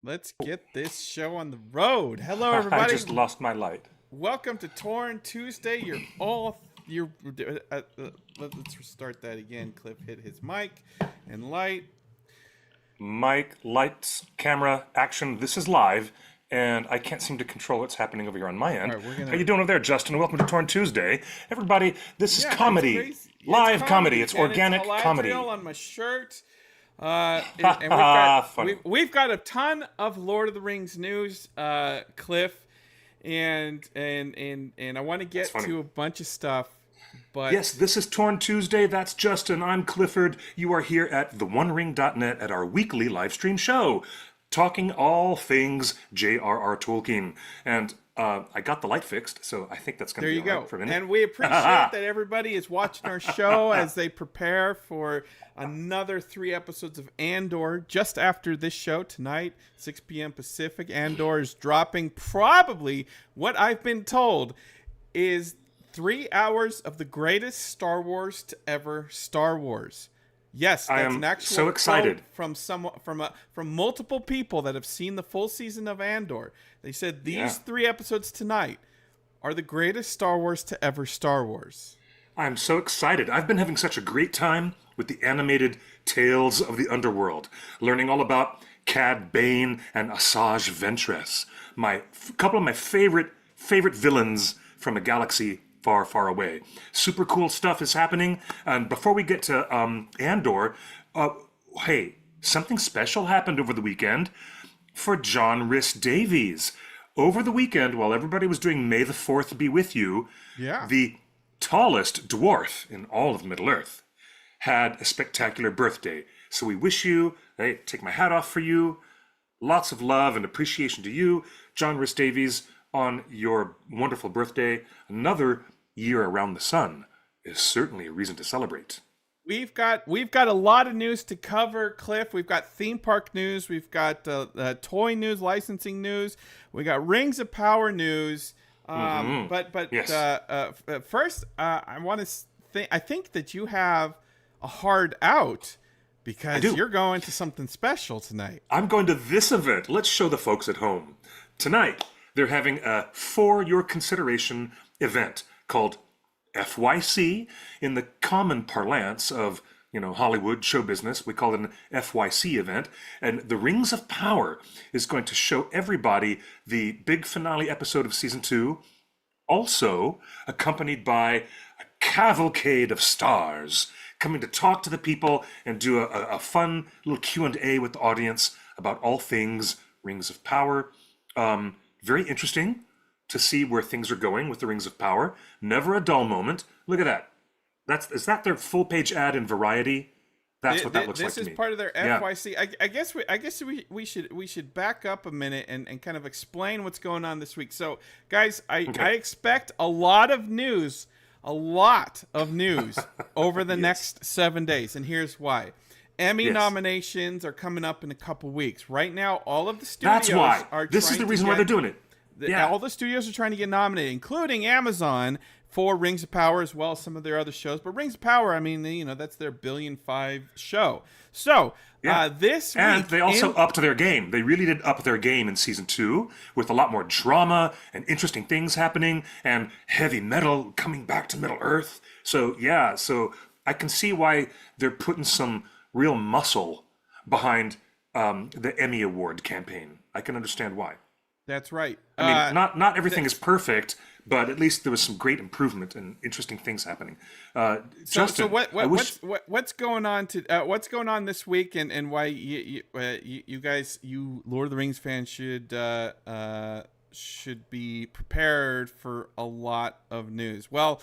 Let's get this show on the road. Hello, I everybody. just lost my light. Welcome to Torn Tuesday. Let's restart that again. Cliff hit his mic and light. Mic, lights, camera, action. This is live, and I can't seem to control what's happening over here on my end. All right, How you doing over there, Justin? Welcome to Torn Tuesday. Everybody, this is comedy. It's crazy. Live comedy. It's and organic it's comedy. on my shirt. And we've got a ton of Lord of the Rings news, Cliff, and I want to get to a bunch of stuff. But yes, this is Torn Tuesday. That's Justin. I'm Clifford. You are here at theonering.net at our weekly live stream show, talking all things J.R.R. Tolkien. And I got the light fixed, so I think that's going to be all right for a minute. And we appreciate that everybody is watching our show as they prepare for another 3 episodes of Andor. Just after this show tonight, 6 p.m. Pacific, Andor is dropping probably what I've been told is 3 hours of the greatest Star Wars to ever Star Wars. Yes, that's an actual so excited from multiple people that have seen the full season of Andor. They said these 3 episodes tonight are the greatest Star Wars to ever Star Wars. I'm so excited. I've been having such a great time with the animated Tales of the Underworld, learning all about Cad Bane and Asajj Ventress, couple of my favorite villains from a galaxy far, far away. Super cool stuff is happening. And before we get to Andor, hey, something special happened over the weekend for John Rhys Davies. Over the weekend, while everybody was doing May the 4th be with you, the tallest dwarf in all of Middle-earth had a spectacular birthday. So we wish you, hey, take my hat off for you, lots of love and appreciation to you, John Rhys Davies, on your wonderful birthday. Another year around the sun is certainly a reason to celebrate. We've got a lot of news to cover, Cliff. We've got theme park news. We've got toy news, licensing news. We got Rings of Power news. But yes. First, I think that you have a hard out because you're going to something special tonight. I'm going to this event. Let's show the folks at home. Tonight, they're having a For Your Consideration event called FYC. In the common parlance of Hollywood show business, we call it an FYC event. And the Rings of Power is going to show everybody the big finale episode of season 2, also accompanied by a cavalcade of stars coming to talk to the people and do a fun little Q&A with the audience about all things Rings of Power. Very interesting to see where things are going with the Rings of Power. Never a dull moment. Look at that. Is that their full page ad in Variety? That's what that looks like to me. This is part of their FYC. I guess we should back up a minute and kind of explain what's going on this week. So, guys, I expect a lot of news over the next 7 days, and here's why. Emmy nominations are coming up in a couple weeks. Right now, all of the studios This is the reason why they're doing it. All the studios are trying to get nominated, including Amazon for Rings of Power, as well as some of their other shows. But Rings of Power, I mean, that's their $1.5 billion show. So this week, and they also upped their game. They really did up their game in season 2 with a lot more drama and interesting things happening and heavy metal coming back to Middle Earth. So I can see why they're putting some real muscle behind the Emmy Award campaign. I can understand why. That's right. I mean, not everything is perfect, but at least there was some great improvement and interesting things happening. Justin, what's going on what's going on this week, and why you guys, Lord of the Rings fans, should be prepared for a lot of news. Well,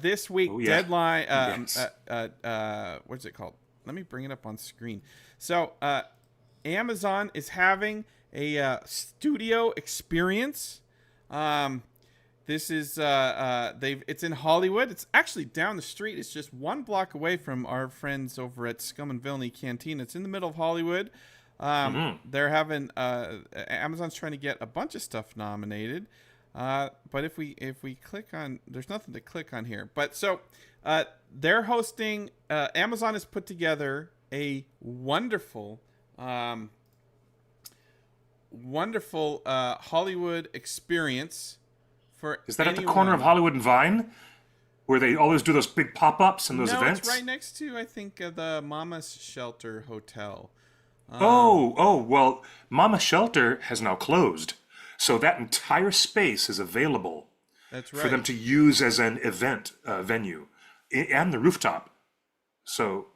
this week deadline. What's it called? Let me bring it up on screen. So, Amazon is having a studio experience. This is it's in Hollywood. It's actually down the street. It's just 1 block away from our friends over at Scum and Villainy Canteen. It's in the middle of Hollywood. They're having Amazon's trying to get a bunch of stuff nominated. But if we click on, there's nothing to click on here. But so they're hosting. Amazon has put together a wonderful wonderful Hollywood experience for Is that at the corner of Hollywood and Vine? Where they always do those big pop-ups and those events? No, it's right next to, I think, the Mama's Shelter Hotel. Well, Mama Shelter has now closed. So that entire space is available That's right. for them to use as an event venue and the rooftop. So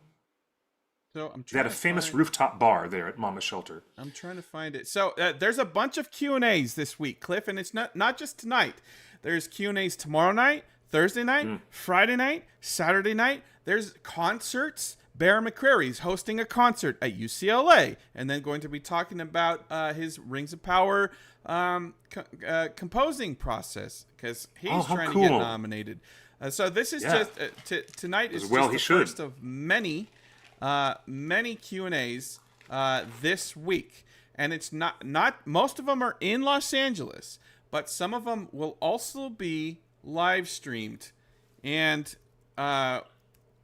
they had a famous rooftop bar there at Mama Shelter. I'm trying to find it. So there's a bunch of Q&As this week, Cliff, and it's not just tonight. There's Q&As tomorrow night, Thursday night, Friday night, Saturday night. There's concerts. Bear McCreary's hosting a concert at UCLA, and then going to be talking about his Rings of Power composing process, because he's trying to get nominated. So this is just tonight is just the first of many Q&As this week, and it's not most of them are in Los Angeles, but some of them will also be live streamed, and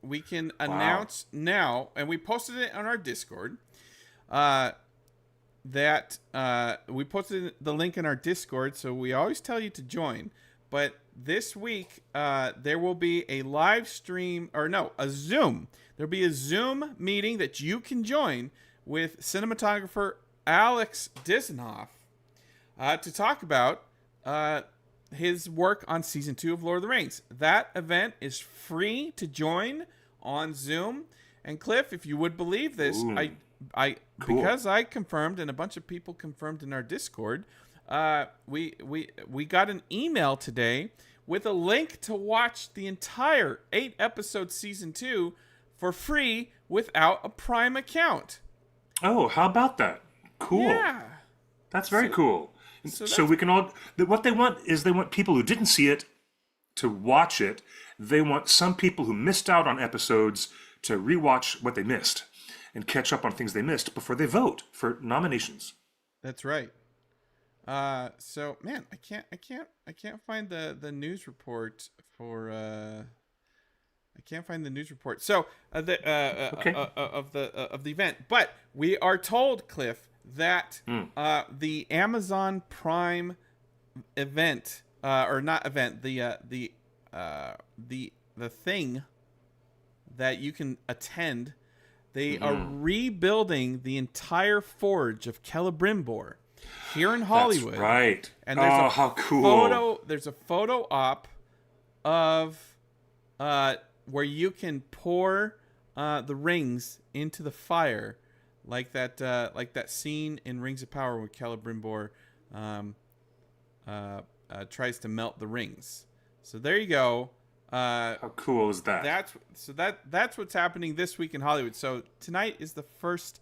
we can announce now, and we posted it on our Discord, that we posted the link in our Discord, so we always tell you to join. But this week, there will be a live stream, a Zoom. There'll be a Zoom meeting that you can join with cinematographer Alex Dissenhoff to talk about his work on season 2 of Lord of the Rings. That event is free to join on Zoom. And Cliff, if you would believe this, I because I confirmed and a bunch of people confirmed in our Discord, we got an email today with a link to watch the entire 8-episode season 2 for free without a Prime account. Oh, how about that? Cool. Yeah. That's very cool. So we can all, what they want is they want people who didn't see it to watch it. They want some people who missed out on episodes to rewatch what they missed and catch up on things they missed before they vote for nominations. That's right. So man, I can't find the news report for I can't find the news report. So of the event, but we are told, Cliff, that the Amazon Prime event, or not event, the thing that you can attend, they are rebuilding the entire forge of Celebrimbor here in Hollywood. That's right. And there's how cool! There's a photo op of where you can pour the rings into the fire, like that scene in Rings of Power where Celebrimbor tries to melt the rings. So there you go. How cool is that? That's what's happening this week in Hollywood. So tonight is the first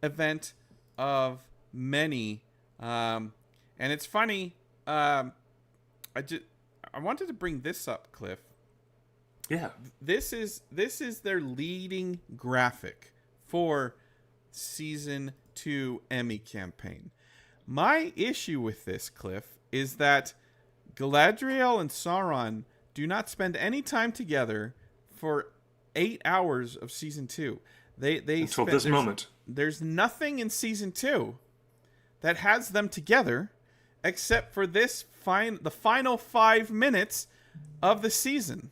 event of many, and it's funny. I wanted to bring this up, Cliff. Yeah. This is their leading graphic for season 2 Emmy campaign. My issue with this, Cliff, is that Galadriel and Sauron do not spend any time together for 8 hours of season 2. Until this moment. There's nothing in season 2 that has them together except for the final 5 minutes of the season.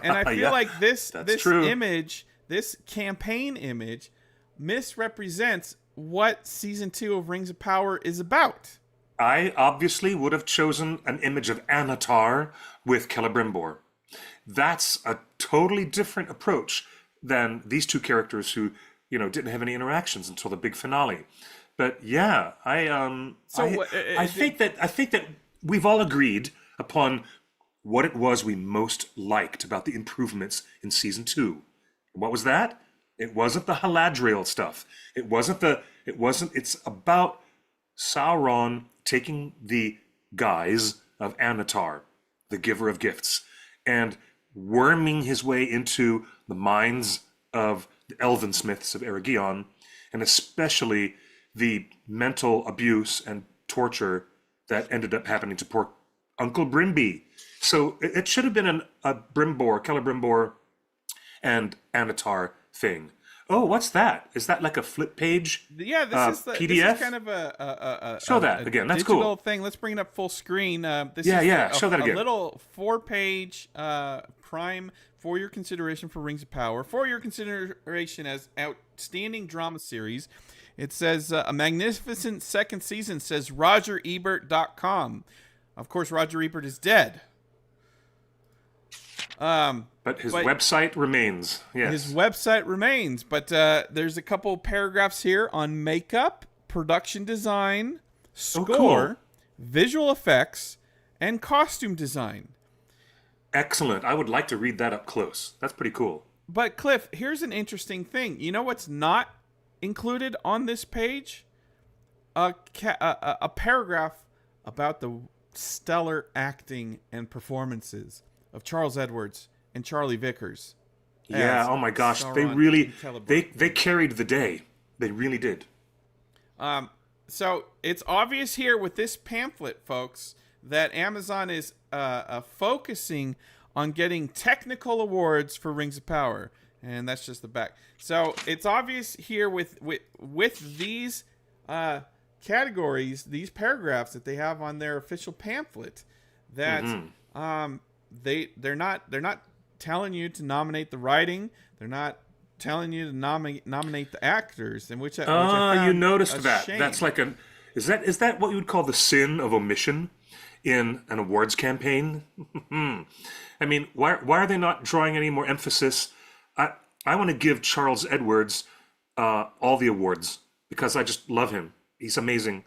And I feel like this image, this campaign image, misrepresents what season 2 of Rings of Power is about. I obviously would have chosen an image of Anatar with Celebrimbor. That's a totally different approach than these two characters who, didn't have any interactions until the big finale. But yeah, I think that we've all agreed upon what it was we most liked about the improvements in season 2. What was that? It wasn't the Haladriel stuff. It's about Sauron taking the guise of Anatar, the giver of gifts, and worming his way into the minds of the elven smiths of Eregion, and especially the mental abuse and torture that ended up happening to poor Uncle Brimby. So it should have been a Celebrimbor and Anatar thing. Oh, what's that? Is that like a flip page? Yeah, PDF? this is kind of Show that again. That's digital cool. thing. Let's bring it up full screen. This Yeah, is yeah. Show that a again. little 4-page prime for your consideration for Rings of Power, for your consideration as outstanding drama series. It says a magnificent second season, says RogerEbert.com. Of course, Roger Ebert is dead. But his website remains. Yes. His website remains, but there's a couple paragraphs here on makeup, production design, score, visual effects, and costume design. Excellent. I would like to read that up close. That's pretty cool. But Cliff, here's an interesting thing. You know what's not included on this page? A paragraph about the stellar acting and performances of Charles Edwards and Charlie Vickers. Yeah, oh my gosh, they really they carried the day. They really did. So it's obvious here with this pamphlet, folks, that Amazon is focusing on getting technical awards for Rings of Power, and that's just the back. So it's obvious here with these categories, these paragraphs that they have on their official pamphlet, that they're not telling you to nominate the writing. They're not telling you to nominate the actors, in which I found you noticed that. shame. That's like is that what you would call the sin of omission in an awards campaign? I mean, why are they not drawing any more emphasis? I want to give Charles Edwards all the awards because I just love him. He's amazing.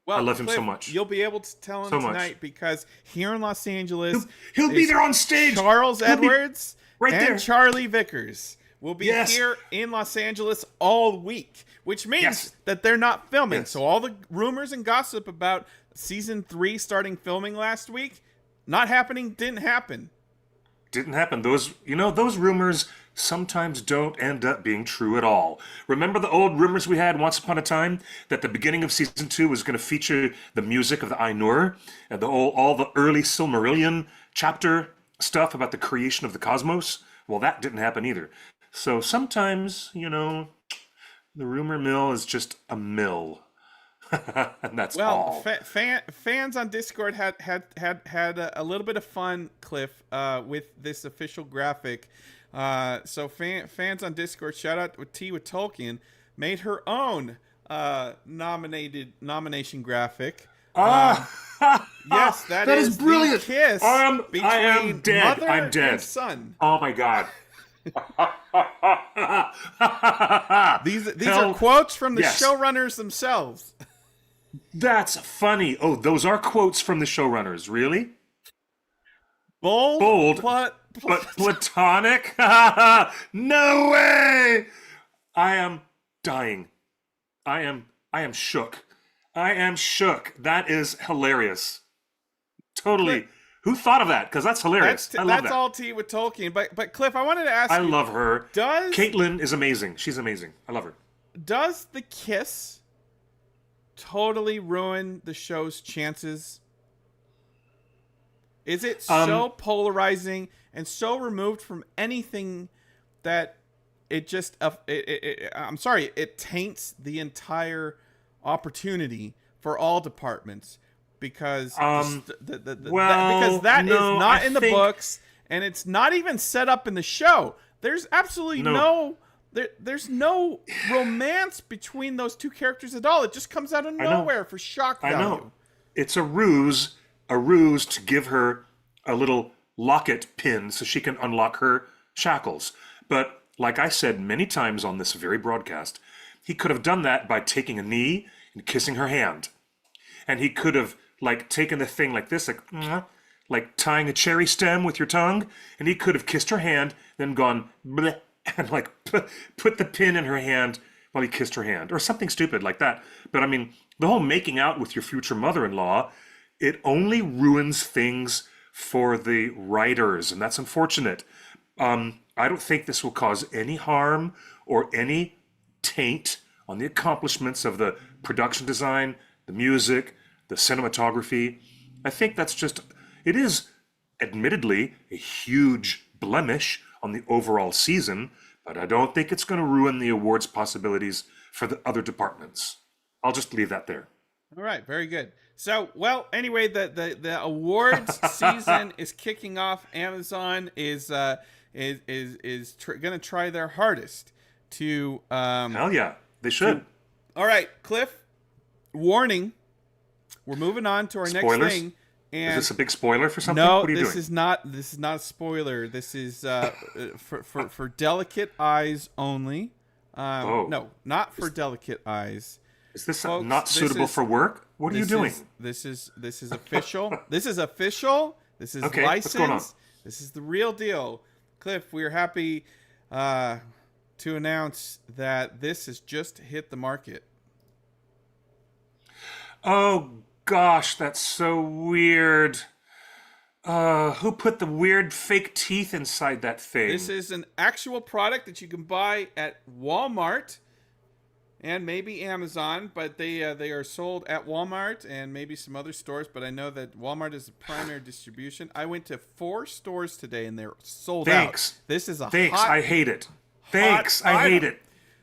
Well, I love him Cliff, so much. You'll be able to tell him So tonight much. because here in Los Angeles, He'll be there on stage. Charles Edwards right and there. Charlie Vickers will be Yes. here in Los Angeles all week, which means Yes. that they're not filming. Yes. So all the rumors and gossip about season 3 starting filming last week, not happening, didn't happen. Didn't happen. Those rumors sometimes don't end up being true at all. Remember the old rumors we had once upon a time that the beginning of season 2 was going to feature the music of the Ainur and all the early Silmarillion chapter stuff about the creation of the cosmos? Well, that didn't happen either. So sometimes, the rumor mill is just a mill. And that's all. Fans on Discord had a little bit of fun, Cliff, with this official graphic. So fans on Discord, shout out with Tolken, made her own nomination graphic. Yes, that is brilliant. The kiss between I am dead. mother I'm dead. and son. Oh my god. These are quotes from the yes. showrunners themselves. That's funny. Oh, those are quotes from the showrunners. Really? Bold, but platonic? No way! I am dying. I am shook. I am shook. That is hilarious. Totally. Cliff, who thought of that? Because that's hilarious. I love that. That's all T with Tolkien. But Cliff, I wanted to ask you. I love her. Does Caitlin is amazing. She's amazing. I love her. Does the kiss totally ruin the show's chances? Is it so polarizing and so removed from anything that it just it taints the entire opportunity for all departments because because that is not in the books and it's not even set up in the show. There's absolutely there's no romance between those two characters at all. It just comes out of nowhere for shock value. I know. It's a ruse to give her a little locket pin so she can unlock her shackles. But like I said many times on this very broadcast, he could have done that by taking a knee and kissing her hand. And he could have taken the thing like this, like tying a cherry stem with your tongue, and he could have kissed her hand, then gone bleh, and put the pin in her hand while he kissed her hand, or something stupid like that. But I mean, the whole making out with your future mother-in-law, it only ruins things for the writers, and that's unfortunate. I don't think this will cause any harm or any taint on the accomplishments of the production design, the music, the cinematography. I think that's it is admittedly a huge blemish on the overall season, but I don't think it's going to ruin the awards possibilities for the other departments. I'll just leave that there. All right, very good. So, well, anyway, the awards season is kicking off. Amazon is going to try their hardest to. Hell yeah, they should. All right, Cliff. Warning. We're moving on to our Spoilers? next thing. And is this a big spoiler for something? no, what are you this doing? is not. This is not a spoiler. This is for delicate eyes only. No, not for delicate eyes. Is this Folks, not suitable for work? What are you doing? This is official. This is official. This is Okay, what's going on? licensed. This is the real deal. Cliff, we're happy to announce that this has just hit the market. Oh gosh, that's so weird. Who put the weird fake teeth inside that thing? This is an actual product that you can buy at Walmart and maybe Amazon, but they are sold at Walmart and maybe some other stores. But I know that Walmart is the primary distribution. I went to 4 stores today and they're sold out. This is a Thanks. hot, I hate it. Thanks. I hate it.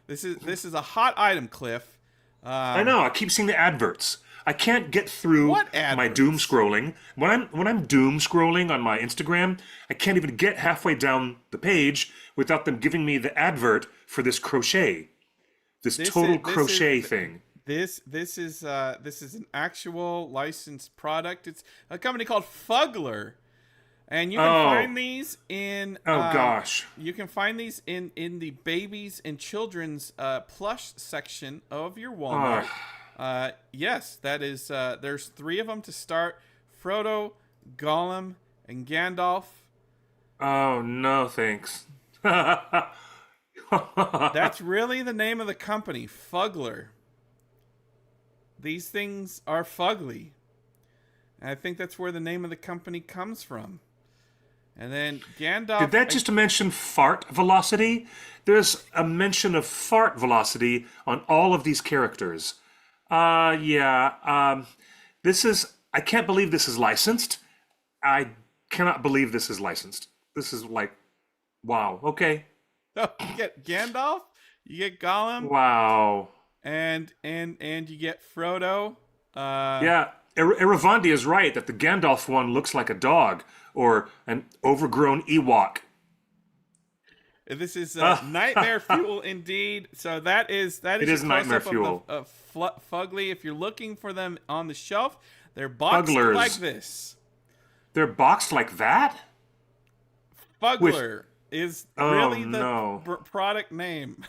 This is a hot item, Cliff. I know. I keep seeing the adverts. I can't get through my doom scrolling. When I'm doom scrolling on my Instagram, I can't even get halfway down the page without them giving me the advert for this crochet. This crochet thing. This is an actual licensed product. It's a company called Fugler, and you can find these in. Gosh! You can find these in the babies and children's plush section of your Walmart. Yes, that is. There's 3 of them to start: Frodo, Gollum, and Gandalf. Oh no, thanks. That's really the name of the company, Fugler. These things are fugly. And I think that's where the name of the company comes from. And then Gandalf... Did that just mention fart velocity? There's a mention of fart velocity on all of these characters. This is... I can't believe this is licensed. I cannot believe this is licensed. This is like... Wow, okay. Oh, you get Gandalf, you get Gollum. Wow. And you get Frodo. Eravandi is right that the Gandalf one looks like a dog or an overgrown Ewok. This is nightmare fuel indeed. So that is it is nightmare fuel. Of Fugly. If you're looking for them on the shelf, they're boxed like this. They're boxed like that? Fugler is really the product name.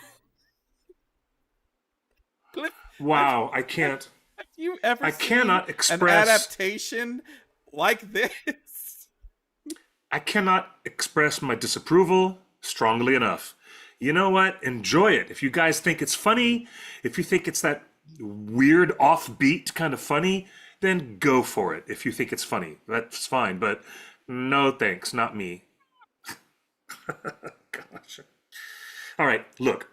Wow, I can't. Have you ever I seen cannot express an adaptation like this? I cannot express my disapproval strongly enough. You know what? Enjoy it. If you guys think it's funny, if you think it's that weird offbeat kind of funny, then go for it. If you think it's funny, that's fine. But no thanks, not me. Gosh. All right, look.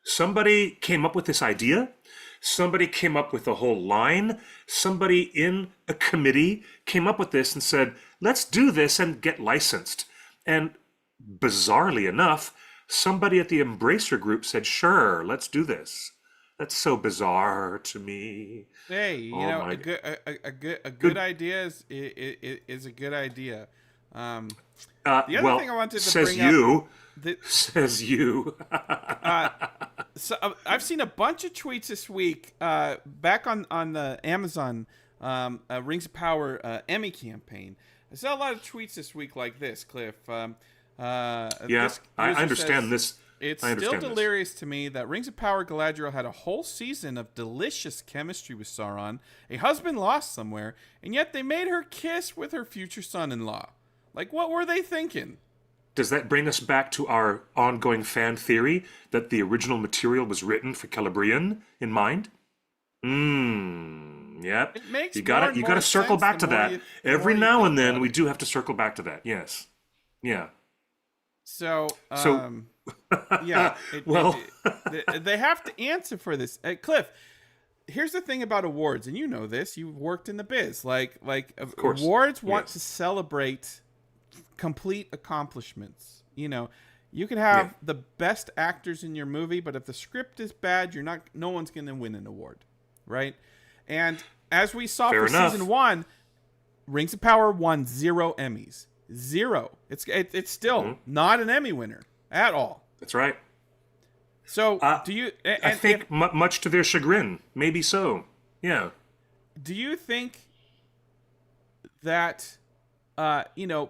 Somebody came up with this idea. Somebody came up with a whole line. Somebody in a committee came up with this and said, let's do this and get licensed. And bizarrely enough, somebody at the Embracer group said, sure, let's do this. That's so bizarre to me. Hey, a good idea is a good idea. The other thing I wanted to bring up... Says you. So I've seen a bunch of tweets this week back on the Amazon Rings of Power Emmy campaign. I saw a lot of tweets this week like this, Cliff. I understand this. It's still delirious to me that Rings of Power Galadriel had a whole season of delicious chemistry with Sauron, a husband lost somewhere, and yet they made her kiss with her future son-in-law. Like, what were they thinking? Does that bring us back to our ongoing fan theory that the original material was written for Celebrian in mind? Yep. It makes you gotta circle back to that. Every now and then we do have to circle back to that. Yes. Yeah. So yeah. They have to answer for this. Cliff, here's the thing about awards, and you know this. You've worked in the biz. Like awards want to celebrate complete accomplishments. You can have the best actors in your movie, but if the script is bad, no one's going to win an award, right? And as we saw for season 1, Rings of Power won 0 Emmys. 0. It's still not an Emmy winner at all. That's right. So do you? I think much to their chagrin, maybe so. Yeah. Do you think that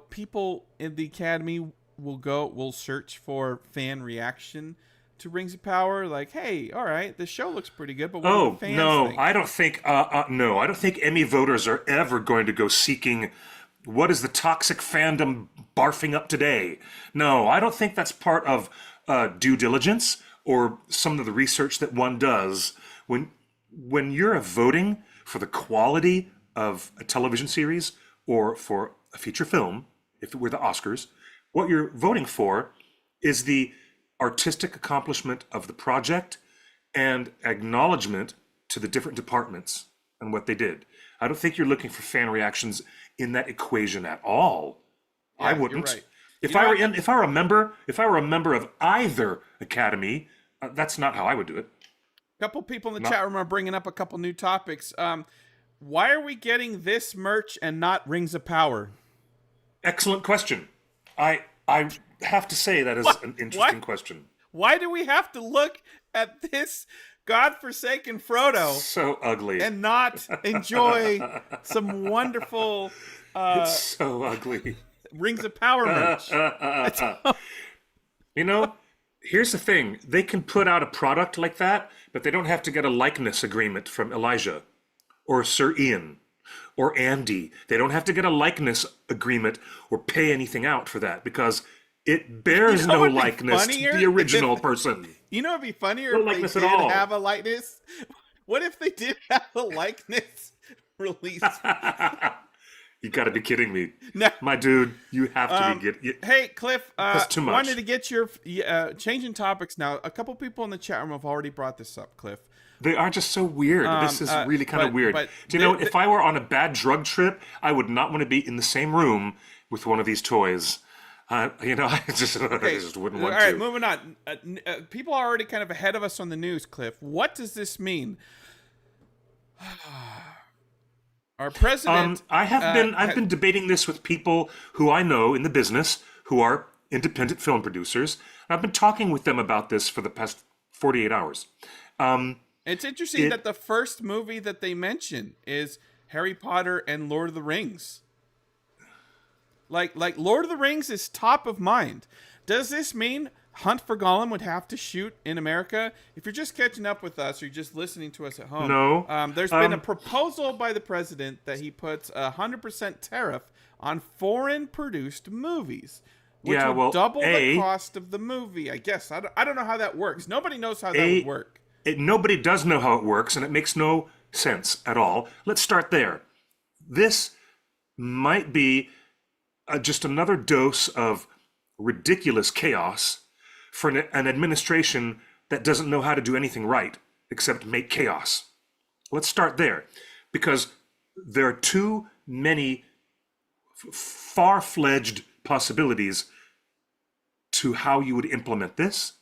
people in the Academy will search for fan reaction to Rings of Power? Like, hey, all right, the show looks pretty good, but what do the fans think? I don't think. No, I don't think Emmy voters are ever going to go seeking. What is the toxic fandom barfing up today? No, I don't think that's part of due diligence or some of the research that one does when you're voting for the quality of a television series or for a feature film. If it were the Oscars, what you're voting for is the artistic accomplishment of the project and acknowledgement to the different departments and what they did. I don't think you're looking for fan reactions in that equation at all. Yeah, I wouldn't. You're right. If I were a member of either academy, that's not how I would do it. A couple people in the chat room are bringing up a couple new topics. Why are we getting this merch and not Rings of Power? Excellent question. I have to say that is an interesting question. Why do we have to look at this godforsaken Frodo so ugly and not enjoy some wonderful it's so ugly Rings of Power merch? Here's the thing. They can put out a product like that, but they don't have to get a likeness agreement from Elijah or Sir Ian or Andy. They don't have to get a likeness agreement or pay anything out for that because it bears no likeness to the original person. You know, it'd be funnier if they did have a likeness. What if they did have a likeness release? You got to be kidding me. No. My dude, you have to be getting... Hey, Cliff, that's too much. Wanted to get your... changing topics now. A couple people in the chat room have already brought this up, Cliff. They are just so weird. This is really kind of weird. Do you know, if I were on a bad drug trip, I would not want to be in the same room with one of these toys. I just wouldn't want to. All right, moving on. People are already kind of ahead of us on the news, Cliff. What does this mean? Our president... I've been debating this with people who I know in the business who are independent film producers. I've been talking with them about this for the past 48 hours. It's interesting that the first movie that they mention is Harry Potter and Lord of the Rings. Like Lord of the Rings is top of mind. Does this mean Hunt for Gollum would have to shoot in America? If you're just catching up with us or you're just listening to us at home, no. There's been a proposal by the president that he puts 100% tariff on foreign-produced movies, which would double the cost of the movie. I guess I don't know how that works. Nobody knows how that would work. Nobody does know how it works, and it makes no sense at all. Let's start there. This might be just another dose of ridiculous chaos for an administration that doesn't know how to do anything right except make chaos. Let's start there, because there are too many far-fledged possibilities to how you would implement this,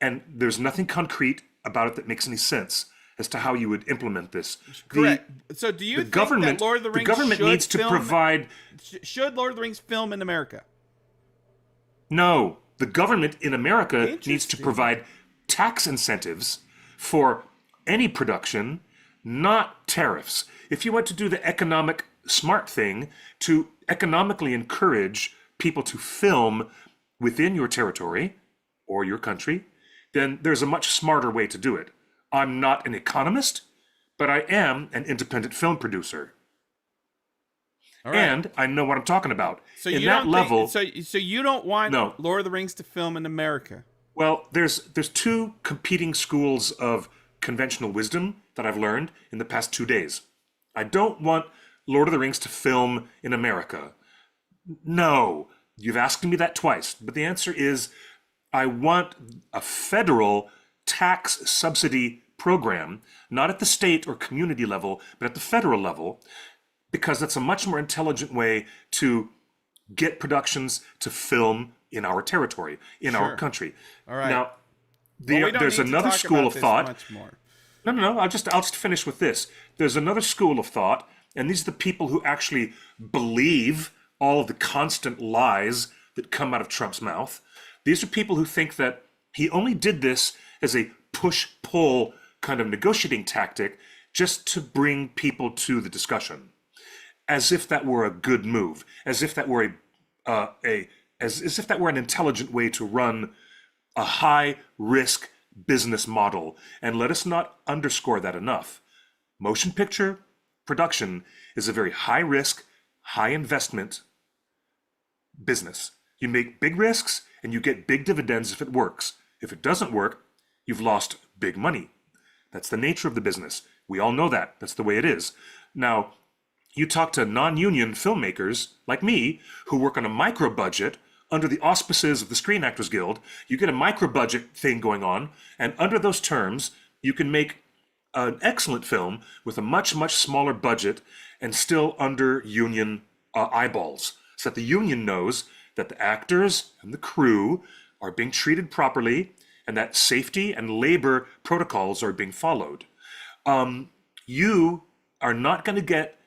and there's nothing concrete about it that makes any sense as to how you would implement this. Correct. So do you think that Lord of the Rings needs to provide... Should Lord of the Rings film in America? No. The government in America needs to provide tax incentives for any production, not tariffs. If you want to do the economic smart thing to economically encourage people to film within your territory or your country, then there's a much smarter way to do it. I'm not an economist, but I am an independent film producer. All right. And I know what I'm talking about. So you don't want Lord of the Rings to film in America? Well, there's two competing schools of conventional wisdom that I've learned in the past 2 days. I don't want Lord of the Rings to film in America. No, you've asked me that twice, but the answer is I want a federal tax subsidy program, not at the state or community level, but at the federal level, because that's a much more intelligent way to get productions to film in our territory, in our country. All right. Now, We don't there's need to another talk school about of this thought. much more. No. I'll just finish with this. There's another school of thought, and these are the people who actually believe all of the constant lies that come out of Trump's mouth. These are people who think that he only did this as a push-pull kind of negotiating tactic just to bring people to the discussion, as if that were a good move, as if that were as if that were an intelligent way to run a high-risk business model. And let us not underscore that enough. Motion picture production is a very high-risk, high-investment business. You make big risks and you get big dividends if it works. If it doesn't work, you've lost big money. That's the nature of the business. We all know that. That's the way it is. Now, you talk to non-union filmmakers like me who work on a micro budget under the auspices of the Screen Actors Guild. You get a micro budget thing going on, and under those terms, you can make an excellent film with a much, much smaller budget and still under union eyeballs, so that the union knows that the actors and the crew are being treated properly and that safety and labor protocols are being followed. You are not going to get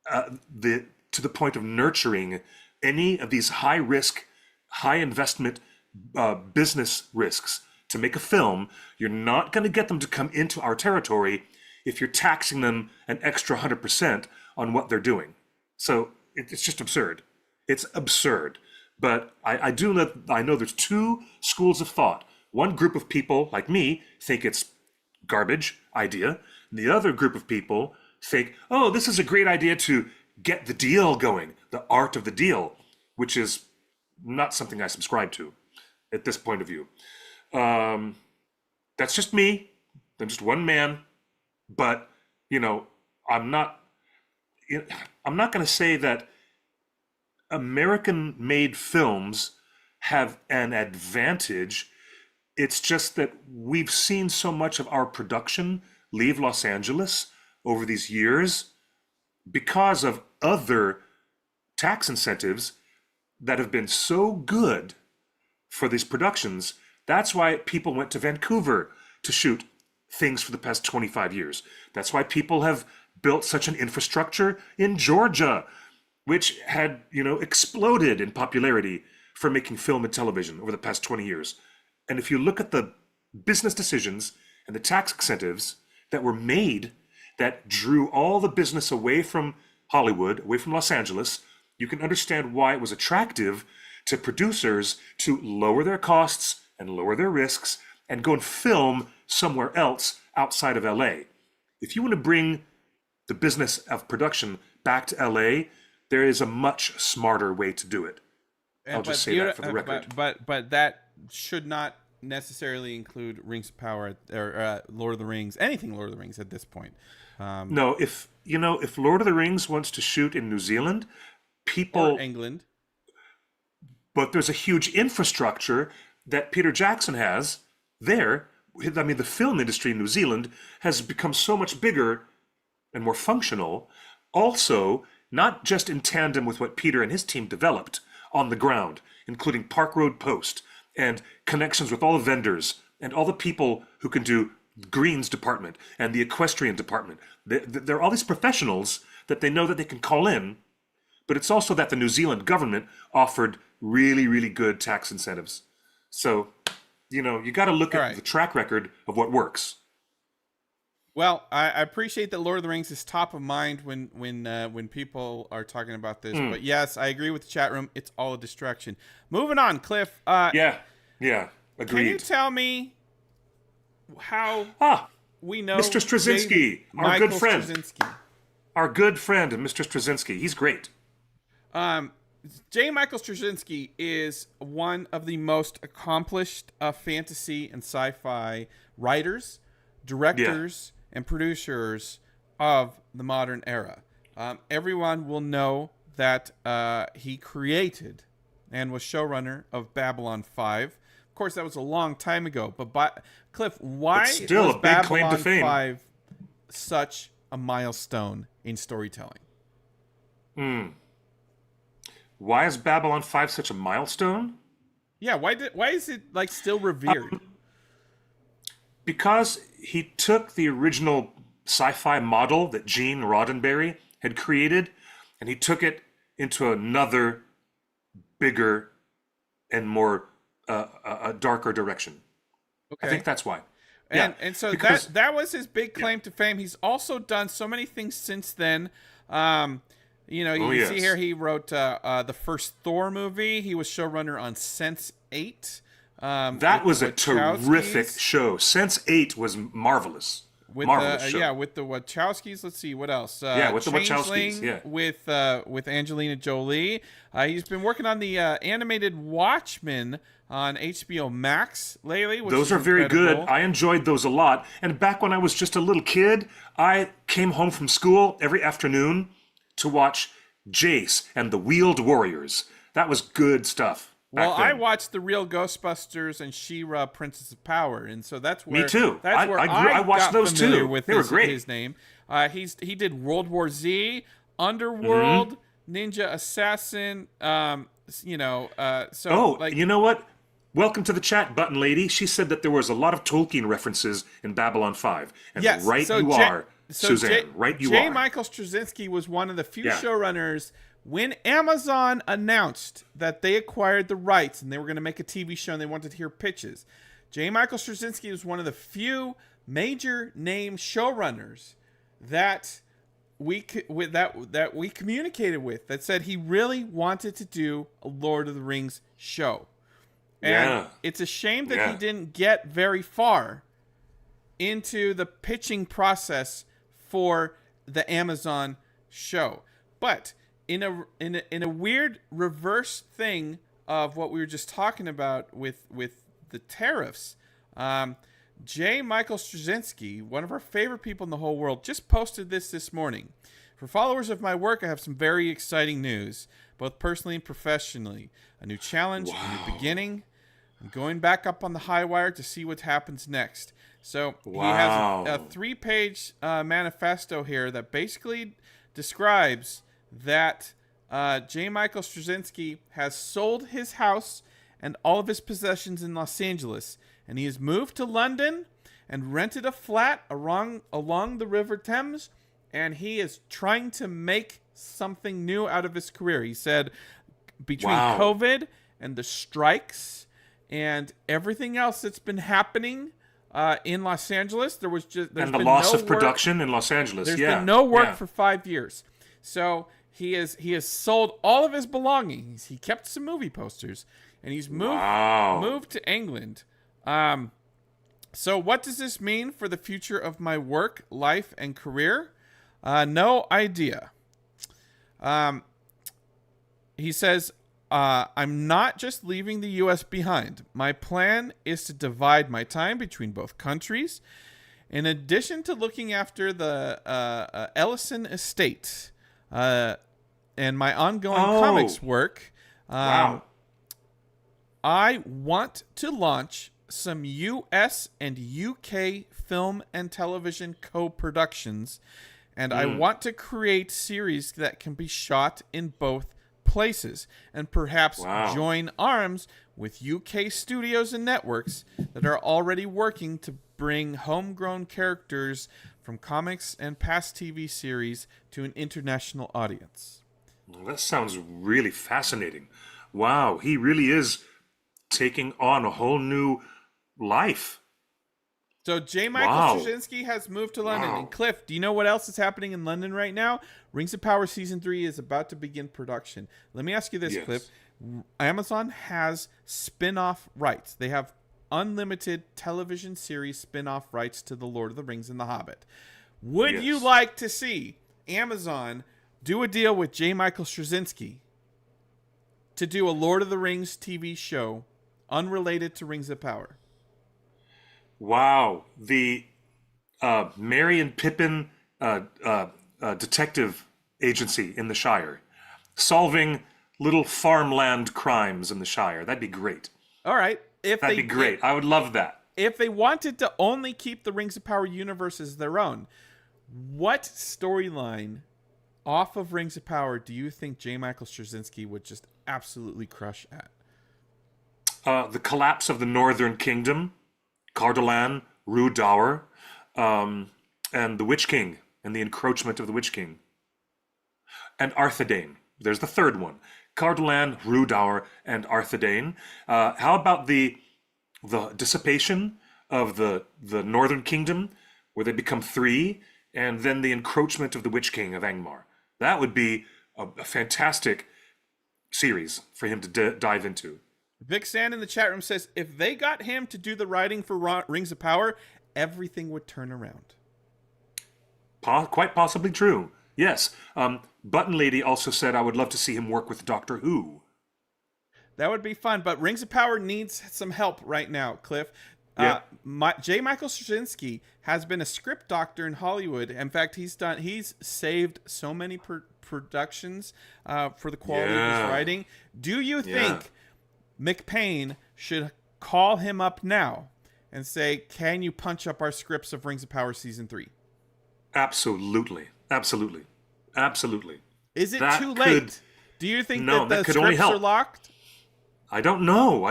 to the point of nurturing any of these high risk, high investment business risks to make a film. You're not going to get them to come into our territory if you're taxing them an extra 100% on what they're doing. So it's just absurd. It's absurd. But I know there's two schools of thought. One group of people like me think it's garbage idea. And the other group of people think, oh, this is a great idea to get the deal going, the art of the deal, which is not something I subscribe to at this point of view. That's just me. I'm just one man. But, I'm not going to say that American-made films have an advantage. It's just that we've seen so much of our production leave Los Angeles over these years because of other tax incentives that have been so good for these productions. That's why people went to Vancouver to shoot things for the past 25 years. That's why people have built such an infrastructure in Georgia, which had, exploded in popularity for making film and television over the past 20 years. And if you look at the business decisions and the tax incentives that were made that drew all the business away from Hollywood, away from Los Angeles, you can understand why it was attractive to producers to lower their costs and lower their risks and go and film somewhere else outside of LA. If you want to bring the business of production back to LA, there is a much smarter way to do it. I'll just say that for the record. But that should not necessarily include Rings of Power or Lord of the Rings, anything Lord of the Rings at this point. No, if Lord of the Rings wants to shoot in New Zealand, or England, but there's a huge infrastructure that Peter Jackson has there. I mean, the film industry in New Zealand has become so much bigger and more functional. Also, not just in tandem with what Peter and his team developed on the ground, including Park Road Post and connections with all the vendors and all the people who can do greens department and the equestrian department. There are all these professionals that they know that they can call in, but it's also that the New Zealand government offered really, really good tax incentives. So, you got to look at the track record of what works. Well, I appreciate that Lord of the Rings is top of mind when people are talking about this. But yes, I agree with the chat room. It's all a distraction. Moving on, Cliff. Yeah, agreed. Can you tell me how we know Mr. Strazinski, our good friend. Strazinski. Our good friend, Mr. Strazinski. He's great. J. Michael Strazinski is one of the most accomplished fantasy and sci-fi writers, directors, and producers of the modern era. Everyone will know that he created and was showrunner of Babylon 5. Of course, that was a long time ago. But Cliff, why was Babylon 5 such a milestone in storytelling? Why is Babylon 5 such a milestone? Yeah, why is it like still revered? Because he took the original sci-fi model that Gene Roddenberry had created, and he took it into another bigger and more a darker direction. I think Okay. that's why. Yeah, And so because that was his big yeah. claim to fame. He's also done so many things since then. Oh You see here yes, he wrote the first Thor movie. He was showrunner on Sense8 that with the was a terrific Wachowskis. show. Sense8 was marvelous, With marvelous show. with the Wachowskis. Let's see what else. Yeah, with the Wachowskis. Changeling Yeah, with Angelina Jolie. He's been working on the animated Watchmen on HBO Max lately, which those is are very good. incredible. I enjoyed those a lot. And back when I was just a little kid, I came home from school every afternoon to watch Jace and the Wheeled Warriors. That was good stuff Well, back I then. watched the real Ghostbusters and She-Ra, Princess of Power, and so that's Me where too. I watched got those familiar too. with They were great. his name. He did World War Z, Mm-hmm. Underworld, Ninja Assassin. So Oh, like you know what? Welcome to the chat button, lady. She said that there was a lot of Tolkien references in Babylon 5. And yes, right so you are, Suzanne. Right you J. are. Michael Strazinski was one of the few Yeah. showrunners when Amazon announced that they acquired the rights and they were going to make a TV show and they wanted to hear pitches. J. Michael Straczynski was one of the few major name showrunners that that we communicated with that said he really wanted to do a Lord of the Rings show. And Yeah. it's a shame that he Yeah. didn't get very far into the pitching process for the Amazon show. But in a weird reverse thing of what we were just talking about with the tariffs, J. Michael Straczynski, one of our favorite people in the whole world, just posted this morning. For followers of my work, I have some very exciting news, both personally and professionally. A new challenge, a new beginning. I'm going back up on the high wire to see what happens next. So he has a 3-page manifesto here that basically describes that J. Michael Straczynski has sold his house and all of his possessions in Los Angeles, and he has moved to London and rented a flat along the River Thames, and he is trying to make something new out of his career. He said between COVID and the strikes and everything else that's been happening in Los Angeles, there's the loss of production in Los Angeles. There's been no work for 5 years. So he has sold all of his belongings. He kept some movie posters, and he's moved to England. So what does this mean for the future of my work, life, and career? No idea. He says, I'm not just leaving the U.S. behind. My plan is to divide my time between both countries. In addition to looking after the Ellison estate and my ongoing comics work, I want to launch some U.S. and U.K. film and television co-productions, and I want to create series that can be shot in both places and perhaps join arms with UK studios and networks that are already working to bring homegrown characters from comics and past TV series to an international audience. Well, that sounds really fascinating. Wow, he really is taking on a whole new life. So J. Michael Straczynski has moved to London. And Cliff, do you know what else is happening in London right now? Rings of Power Season 3 is about to begin production. Let me ask you this, Cliff. Amazon has spin-off rights. They have unlimited television series spin-off rights to The Lord of the Rings and The Hobbit. Would you like to see Amazon do a deal with J. Michael Straczynski to do a Lord of the Rings TV show unrelated to Rings of Power? Wow, the Merry and Pippin detective agency in the Shire, solving little farmland crimes in the Shire. That'd be great. All right. That'd be great. I would love that. If they wanted to only keep the Rings of Power universe as their own, what storyline off of Rings of Power do you think J. Michael Straczynski would just absolutely crush at? The collapse of the Northern Kingdom, Cardolan, Rhudaur, and the Witch King, and the encroachment of the Witch King. And Arthedain. There's the third one. Cardolan, Rhudaur, and Arthedain. How about the dissipation of the Northern Kingdom, where they become 3, and then the encroachment of the Witch King of Angmar? That would be a fantastic series for him to dive into. Vic Sand in the chat room says, if they got him to do the writing for Rings of Power, everything would turn around. Quite possibly true. Yes. Button Lady also said, I would love to see him work with Doctor Who. That would be fun, but Rings of Power needs some help right now, Cliff. Yeah. J. Michael Strazinski has been a script doctor in Hollywood. In fact, he's saved so many productions for the quality of his writing. Do you think McPain should call him up now and say, can you punch up our scripts of Rings of Power Season 3? Absolutely. Absolutely. Absolutely. Is it too late? Do you think that the scripts are locked? I don't know.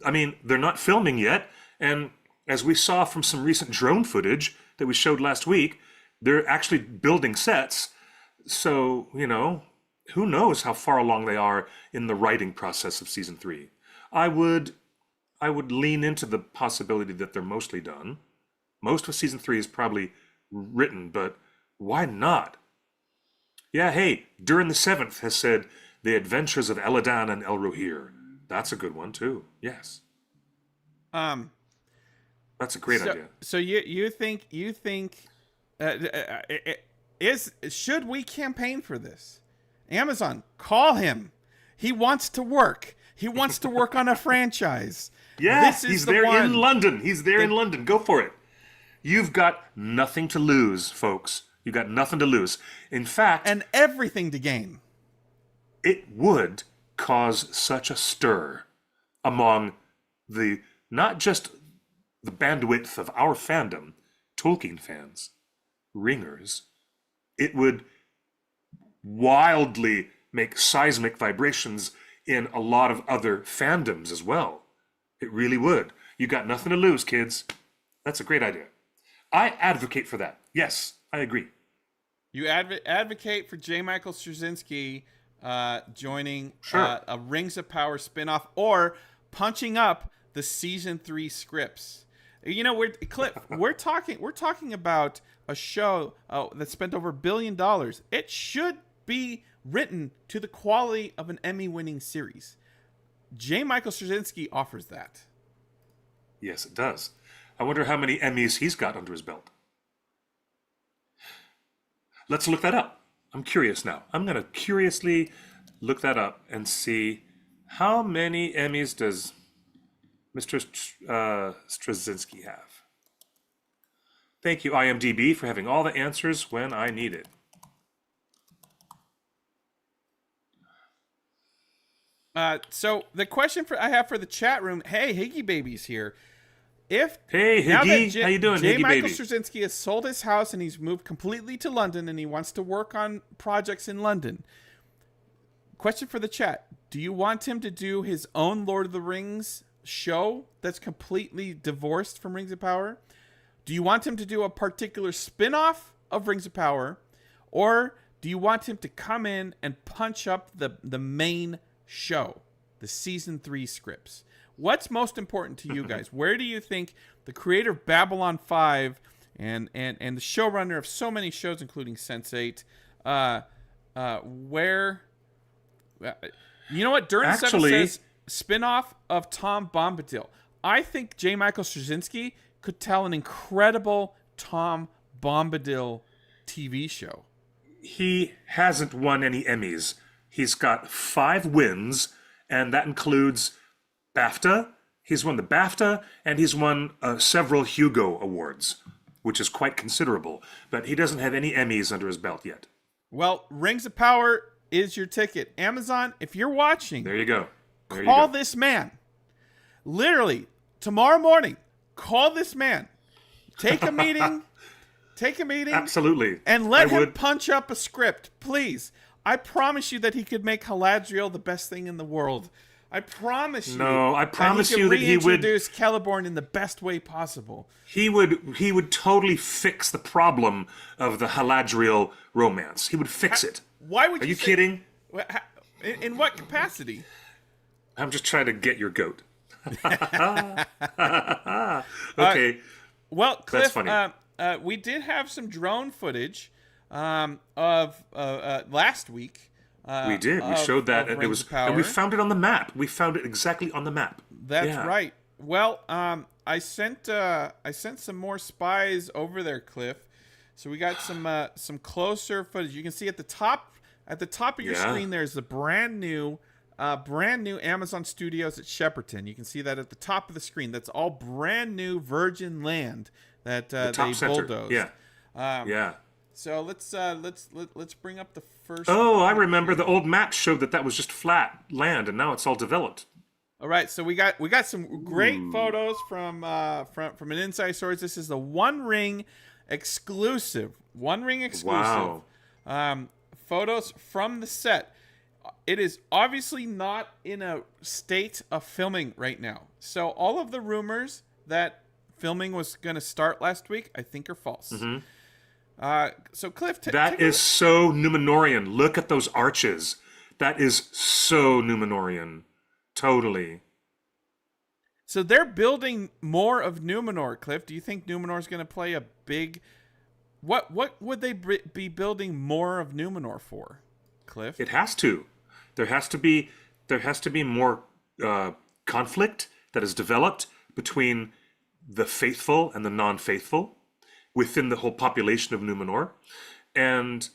I mean, they're not filming yet, and as we saw from some recent drone footage that we showed last week, they're actually building sets. So, who knows how far along they are in the writing process of Season 3. I would lean into the possibility that they're mostly done. Most of Season 3 is probably written, but why not? Yeah, hey, Durin the Seventh has said The Adventures of Eladan and Elrohir. That's a good one too. Yes. That's a great idea. So you think should we campaign for this? Amazon, call him. He wants to work. He wants to work on a franchise. Yeah, he's there in London. He's there in London. Go for it. You've got nothing to lose, folks. You've got nothing to lose. In fact... And everything to gain. It would cause such a stir among not just the bandwidth of our fandom, Tolkien fans, ringers. It would wildly make seismic vibrations in a lot of other fandoms as well. It really would. You got nothing to lose, kids. That's a great idea. I advocate for that. Yes, I agree. You advocate for J. Michael Strazinski joining a Rings of Power spinoff or punching up the Season 3 scripts. We're talking about a show that spent over $1 billion. It should be written to the quality of an Emmy-winning series. J. Michael Strazinski offers that. Yes, it does. I wonder how many Emmys he's got under his belt. Let's look that up. I'm curious now. I'm going to curiously look that up and see how many Emmys does Mr. Strazinski have. Thank you, IMDb, for having all the answers when I need it. So the question I have for the chat room, hey, Higgy Baby's here. Hey, Higgy, how you doing, J. Higgy Michael Baby? Strazinski has sold his house and he's moved completely to London and he wants to work on projects in London. Question for the chat. Do you want him to do his own Lord of the Rings show that's completely divorced from Rings of Power? Do you want him to do a particular spin-off of Rings of Power? Or do you want him to come in and punch up the main show, the Season 3 scripts? What's most important to you guys? Where do you think the creator of Babylon 5 and the showrunner of so many shows, including Sense8, where... you know what? Durin 7 says spin-off of Tom Bombadil. I think J. Michael Strazinski could tell an incredible Tom Bombadil TV show. He hasn't won any Emmys. He's got 5 wins, and that includes BAFTA. He's won the BAFTA, and he's won several Hugo Awards, which is quite considerable. But he doesn't have any Emmys under his belt yet. Well, Rings of Power is your ticket. Amazon, if you're watching, there you go. Call this man. Literally, tomorrow morning, call this man. Take a meeting. Absolutely. And let him punch up a script, please. I promise you that he could make Haladriel the best thing in the world. I promise you. No, I promise you that he would reintroduce Celeborn in the best way possible. He would totally fix the problem of the Haladriel romance. He would fix it. Why would Are you you kidding? In what capacity? I'm just trying to get your goat. Okay. Well, Cliff, That's funny. We did have some drone footage of last week. We did. We showed that, and we found it on the map. We found it exactly on the map. That's right. Well, I sent some more spies over there, Cliff. So we got some closer footage. You can see at the top of your screen. There's the brand new Amazon Studios at Shepperton. You can see that at the top of the screen. That's all brand new virgin land that they bulldozed. Yeah. So let's bring up the first. Oh, I remember the old map showed that was just flat land, and now it's all developed. All right, so we got some great photos from an inside source. This is the One Ring exclusive. Wow. Photos from the set. It is obviously not in a state of filming right now. So all of the rumors that filming was going to start last week, I think, are false. Mm-hmm. So Cliff, that is so Numenorian. Look at those arches. That is so Numenorian. Totally. So they're building more of Numenor, Cliff. Do you think Numenor is going to play a big? What would they be building more of Numenor for, Cliff? It has to. There has to be more conflict that is developed between the faithful and the non-faithful within the whole population of Numenor. And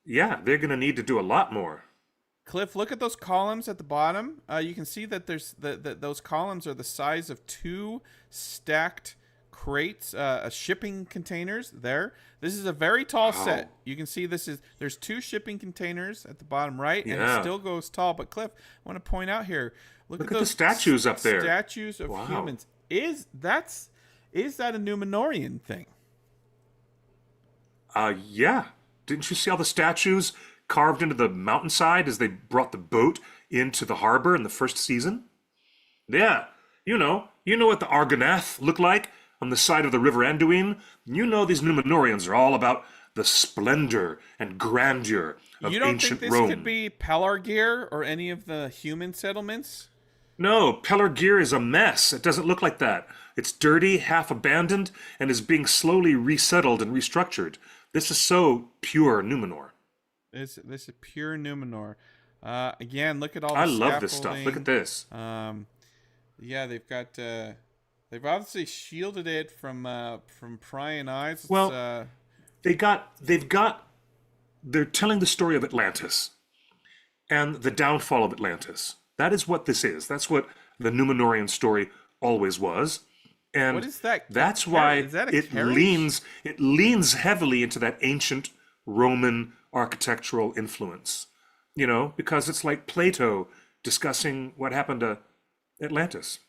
yeah, they're going to need to do a lot more. Cliff, look at those columns at the bottom. You can see that there's those columns are the size of 2 stacked crates, shipping containers there. This is a very tall set. You can see there's 2 shipping containers at the bottom right, and it still goes tall. But Cliff, I want to point out here, look at those the statues up there. Statues of humans. Is that a Numenorian thing? Yeah. Didn't you see all the statues carved into the mountainside as they brought the boat into the harbor in the first season? Yeah. You know what the Argonath look like on the side of the River Anduin? You know these Numenorians are all about the splendor and grandeur of ancient Rome. You don't think this could be Pelargir or any of the human settlements? No, Pelargir is a mess. It doesn't look like that. It's dirty, half abandoned, and is being slowly resettled and restructured. This is so pure Numenor. This is pure Numenor. Again, look at all the I love this stuff. Look at this. Yeah, they've got they've obviously shielded it from prying eyes. Well, they're telling the story of Atlantis and the downfall of Atlantis. That is what this is. That's what the Numenorian story always was. And what is that? That's why it leans heavily into that ancient Roman architectural influence. Because it's like Plato discussing what happened to Atlantis.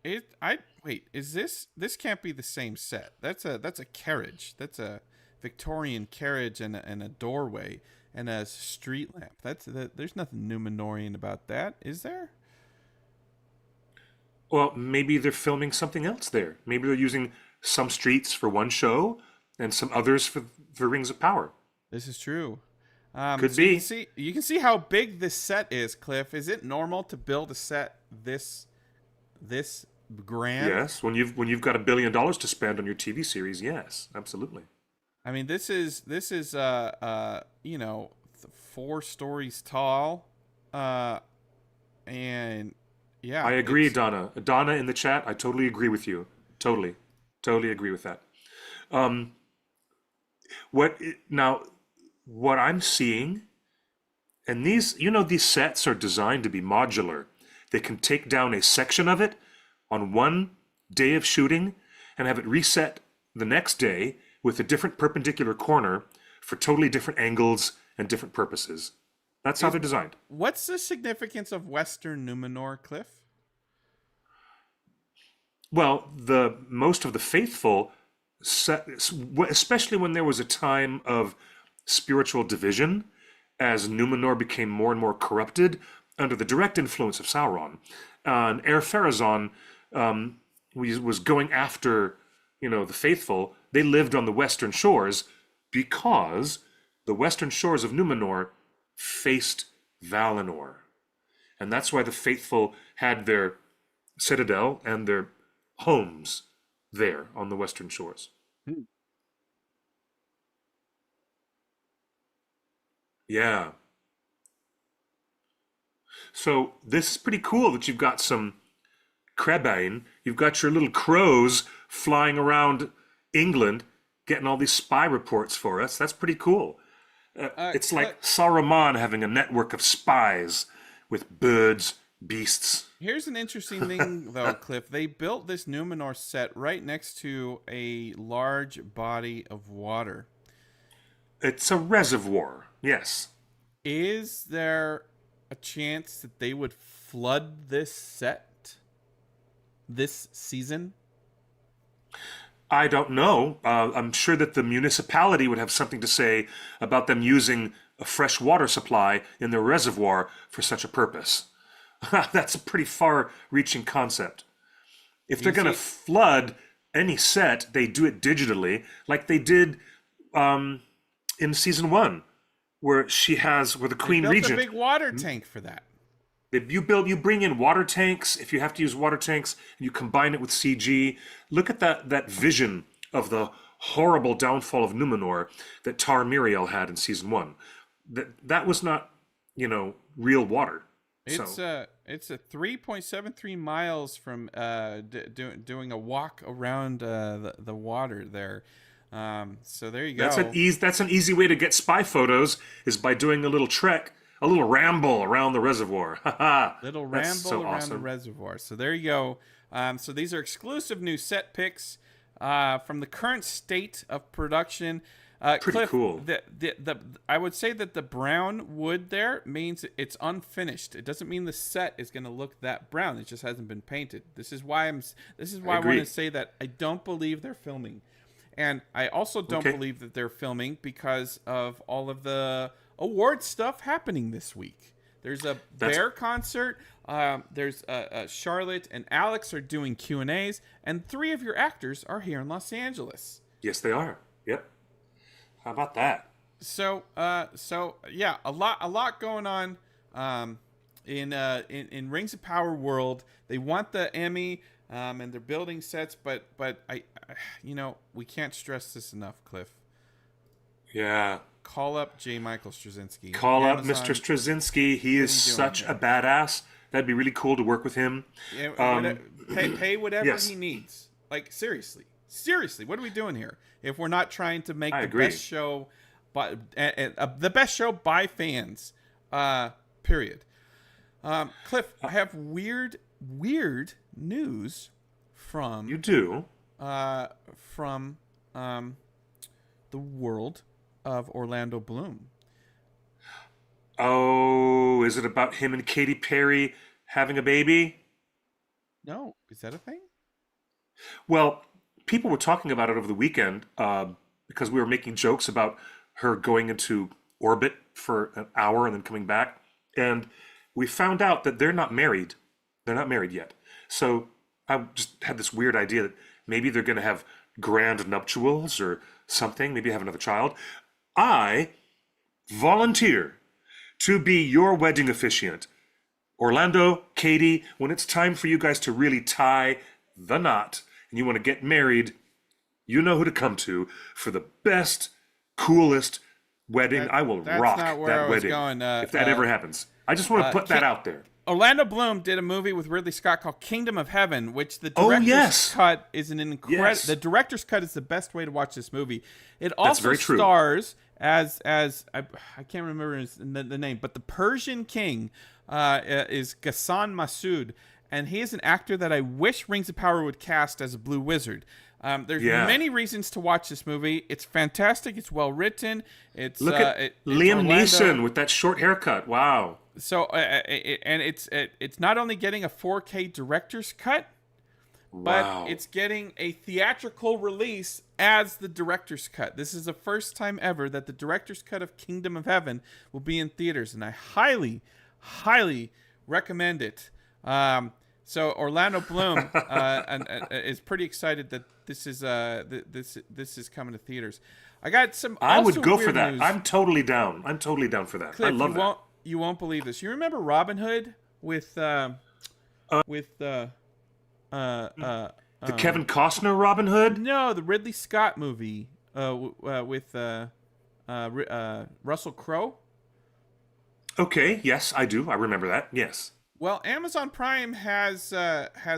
Is this can't be the same set. That's a carriage. That's a Victorian carriage and a doorway and a street lamp. There's nothing Numenorian about that, is there? Well, maybe they're filming something else there. Maybe they're using some streets for one show and some others for Rings of Power. This is true. Could be. You can see how big this set is, Cliff. Is it normal to build a set this grand? Yes, when you've got $1 billion to spend on your TV series, yes, absolutely. I mean, this is 4 stories tall, and yeah. I agree, Donna. Donna in the chat, I totally agree with you. Totally agree with that. What I'm seeing, and these sets are designed to be modular. They can take down a section of it on one day of shooting and have it reset the next day with a different perpendicular corner for totally different angles and different purposes. That's how they're designed. What's the significance of Western Numenor, Cliff? Well, most of the faithful, especially when there was a time of spiritual division, as Numenor became more and more corrupted under the direct influence of Sauron, and Ar-Pharazôn was going after, the faithful. They lived on the western shores because the western shores of Numenor faced Valinor. And that's why the faithful had their citadel and their homes there on the western shores. Yeah. So this is pretty cool that you've got some Crebain. You've got your little crows flying around England, getting all these spy reports for us. That's pretty cool. It's like Saruman having a network of spies with birds, beasts. Here's an interesting thing, though, Cliff. They built this Numenor set right next to a large body of water. It's a reservoir, yes. Is there a chance that they would flood this set this season? I don't know. I'm sure that the municipality would have something to say about them using a fresh water supply in their reservoir for such a purpose. That's a pretty far-reaching concept. If they're going to flood any set, they do it digitally, like they did in season 1, where the Queen Regent built a big water tank for that. You bring in water tanks, if you have to use water tanks, and you combine it with CG. Look at that vision of the horrible downfall of Numenor that Tar Miriel had in season 1. That was not, real water. It's a 3.73 miles from doing a walk around the water there. So there you go. That's an easy way to get spy photos, is by doing a little trek. A little ramble around the reservoir. Little ramble around the reservoir. So there you go. So these are exclusive new set picks from the current state of production. Pretty Cliff, cool. I would say that the brown wood there means it's unfinished. It doesn't mean the set is going to look that brown. It just hasn't been painted. This is why I want to say that I don't believe they're filming. And I also don't believe that they're filming because of all of the award stuff happening this week. There's a Bear concert. There's Charlotte and Alex are doing Q&As, and 3 of your actors are here in Los Angeles. Yes, they are. Yep. How about that? So yeah, a lot going on in Rings of Power world. They want the Emmy. And they're building sets, but I we can't stress this enough, Cliff. Yeah. Call up J. Michael Strazinski. Call up Mr. Strazinski. He is such a badass. That'd be really cool to work with him. Yeah, pay whatever he needs. Like, seriously, what are we doing here? If we're not trying to make best show, the best show by fans, period. Cliff, I have weird news from from the world of Orlando Bloom. Oh, is it about him and Katy Perry having a baby? No, is that a thing? Well, people were talking about it over the weekend because we were making jokes about her going into orbit for an hour and then coming back, and we found out that they're not married. They're not married yet. So I just had this weird idea that maybe they're going to have grand nuptials or something, maybe have another child. I volunteer to be your wedding officiant. Orlando, Katie, when it's time for you guys to really tie the knot and you want to get married, you know who to come to for the best, coolest wedding. I will rock that wedding if that ever happens. I just want to put that out there. Orlando Bloom did a movie with Ridley Scott called Kingdom of Heaven, which the director's cut is an incredible. The director's cut is the best way to watch this movie. It also stars as I can't remember the name, but the Persian king is Ghassan Massoud, and he is an actor that I wish Rings of Power would cast as a Blue Wizard. There's many reasons to watch this movie. It's fantastic. It's well written. It's Liam Neeson with that short haircut. Wow. So it's not only getting a 4K director's cut, but it's getting a theatrical release as the director's cut. This is the first time ever that the director's cut of Kingdom of Heaven will be in theaters, and I highly, highly recommend it. So Orlando Bloom is pretty excited that this is coming to theaters. I got some. I would go weird for that. news. I'm totally down. I'm totally down for that. Cliff, I love that. You won't believe this. You remember Robin Hood with the Kevin Costner Robin Hood? No, the Ridley Scott movie with Russell Crowe. Okay, yes, I do. I remember that. Yes. Well, Amazon Prime has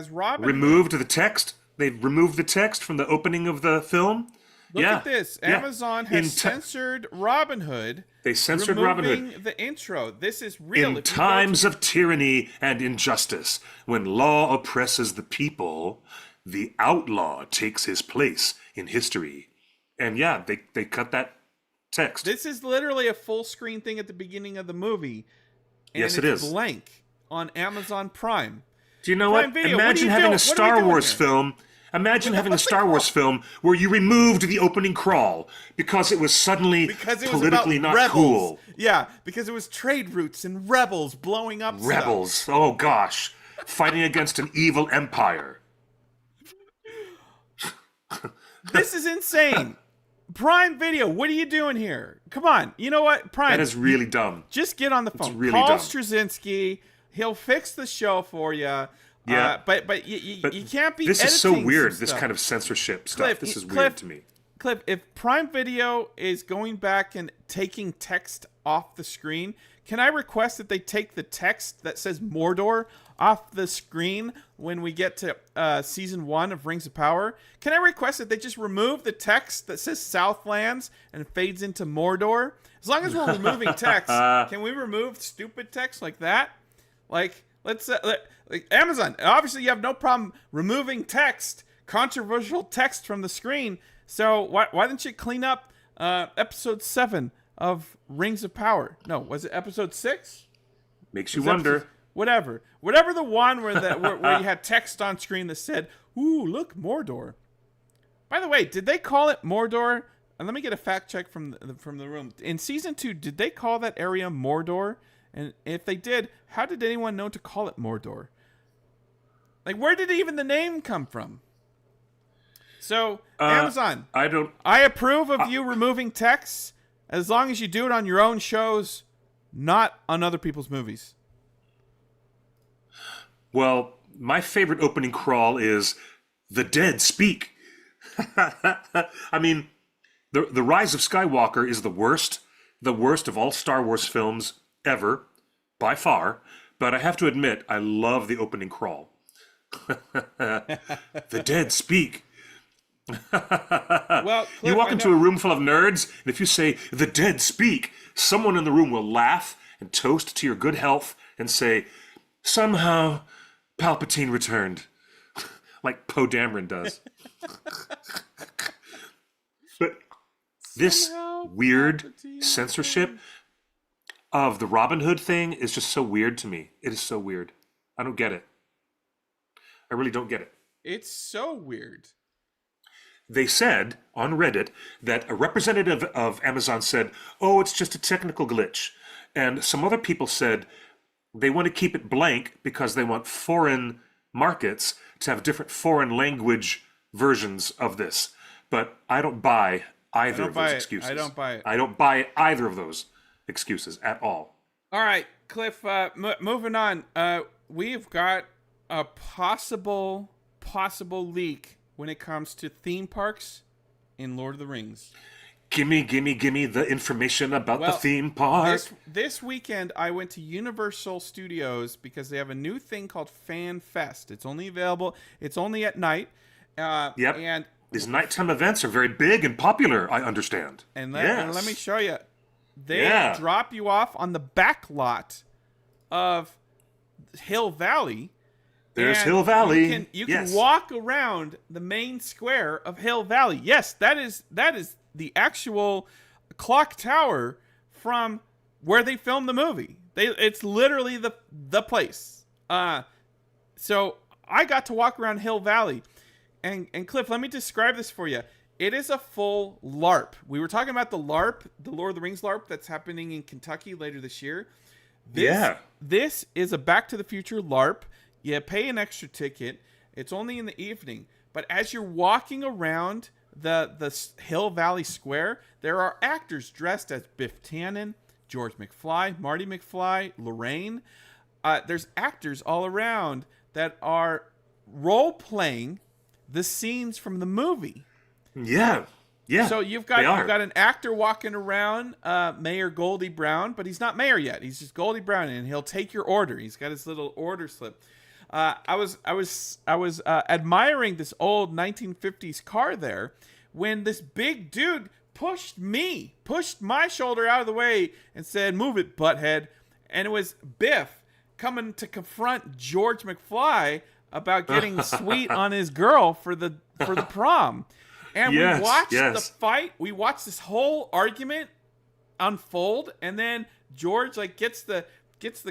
Robin removed the text. They've removed the text from the opening of the film. Look at this. Amazon has censored Robin Hood. They censored Robin Hood. The intro. This is real. In times of tyranny and injustice, when law oppresses the people, the outlaw takes his place in history. And yeah, they cut that text. This is literally a full screen thing at the beginning of the movie. And yes, it is. Blank on Amazon Prime. Do you know what? Imagine having a Star Wars film. Imagine having a Star Wars film where you removed the opening crawl because it was suddenly politically not cool. Yeah, because it was trade routes and rebels blowing up rebels. stuff. Oh gosh, fighting against an evil empire. This is insane. Prime Video, what are you doing here? Come on. You know what? Prime. That is really dumb. Just get on the phone. It's really Call dumb. Strazinski. He'll fix the show for you. Yeah, but you can't be. This is so weird. This stuff. kind of censorship stuff. Cliff, this is weird to me. Cliff, if Prime Video is going back and taking text off the screen, can I request that they take the text that says Mordor off the screen when we get to season 1 of Rings of Power? Can I request that they just remove the text that says Southlands and fades into Mordor? As long as we're removing text, can we remove stupid text like that? Like, let's like Amazon. Obviously, you have no problem removing text, controversial text from the screen. So why didn't you clean up episode 7 of Rings of Power? No, was it episode 6? Makes you wonder. Whatever the one where you had text on screen that said, "Ooh, look, Mordor." By the way, did they call it Mordor? And let me get a fact check from the room. In season 2, did they call that area Mordor? And if they did, how did anyone know to call it Mordor? Like, where did even the name come from? So, Amazon, I approve of you removing text as long as you do it on your own shows, not on other people's movies. Well, my favorite opening crawl is "The Dead Speak." I mean, the Rise of Skywalker is the worst of all Star Wars films ever, by far. But I have to admit, I love the opening crawl. The dead speak. Well, Cliff, you walk into a room full of nerds, and if you say "the dead speak," someone in the room will laugh and toast to your good health and say, "Somehow Palpatine returned," like Poe Dameron does. But this weird censorship of the Robin Hood thing is just so weird to me. It is so weird. I don't get it. I really don't get it. It's so weird. They said on Reddit that a representative of Amazon said, "Oh, it's just a technical glitch." And some other people said they want to keep it blank because they want foreign markets to have different foreign language versions of this. But I don't buy either of those excuses. I don't buy it. I don't buy either of those excuses at all. All right, Cliff, moving on. We've got a possible leak when it comes to theme parks in Lord of the Rings. Gimme the information about the theme park. This weekend, I went to Universal Studios because they have a new thing called Fan Fest. It's only at night. Yep. And these nighttime events are very big and popular, I understand. And let me show you. They drop you off on the back lot of Hill Valley. There's Hill Valley. You can walk around the main square of Hill Valley. Yes, that is the actual clock tower from where they filmed the movie. It's literally the place. So I got to walk around Hill Valley. And Cliff, let me describe this for you. It is a full LARP. We were talking about the LARP, the Lord of the Rings LARP that's happening in Kentucky later this year. This Yeah. this is a Back to the Future LARP. You pay an extra ticket. It's only in the evening, but as you're walking around the Hill Valley Square, there are actors dressed as Biff Tannen, George McFly, Marty McFly, Lorraine. There's actors all around that are role playing the scenes from the movie. Yeah. Yeah. So you've got an actor walking around, Mayor Goldie Brown, but he's not mayor yet. He's just Goldie Brown, and he'll take your order. He's got his little order slip. I was admiring this old 1950s car there when this big dude pushed my shoulder out of the way and said, "Move it, butthead." And it was Biff coming to confront George McFly about getting sweet on his girl for the prom. And we watched the fight. We watched this whole argument unfold, and then George gets the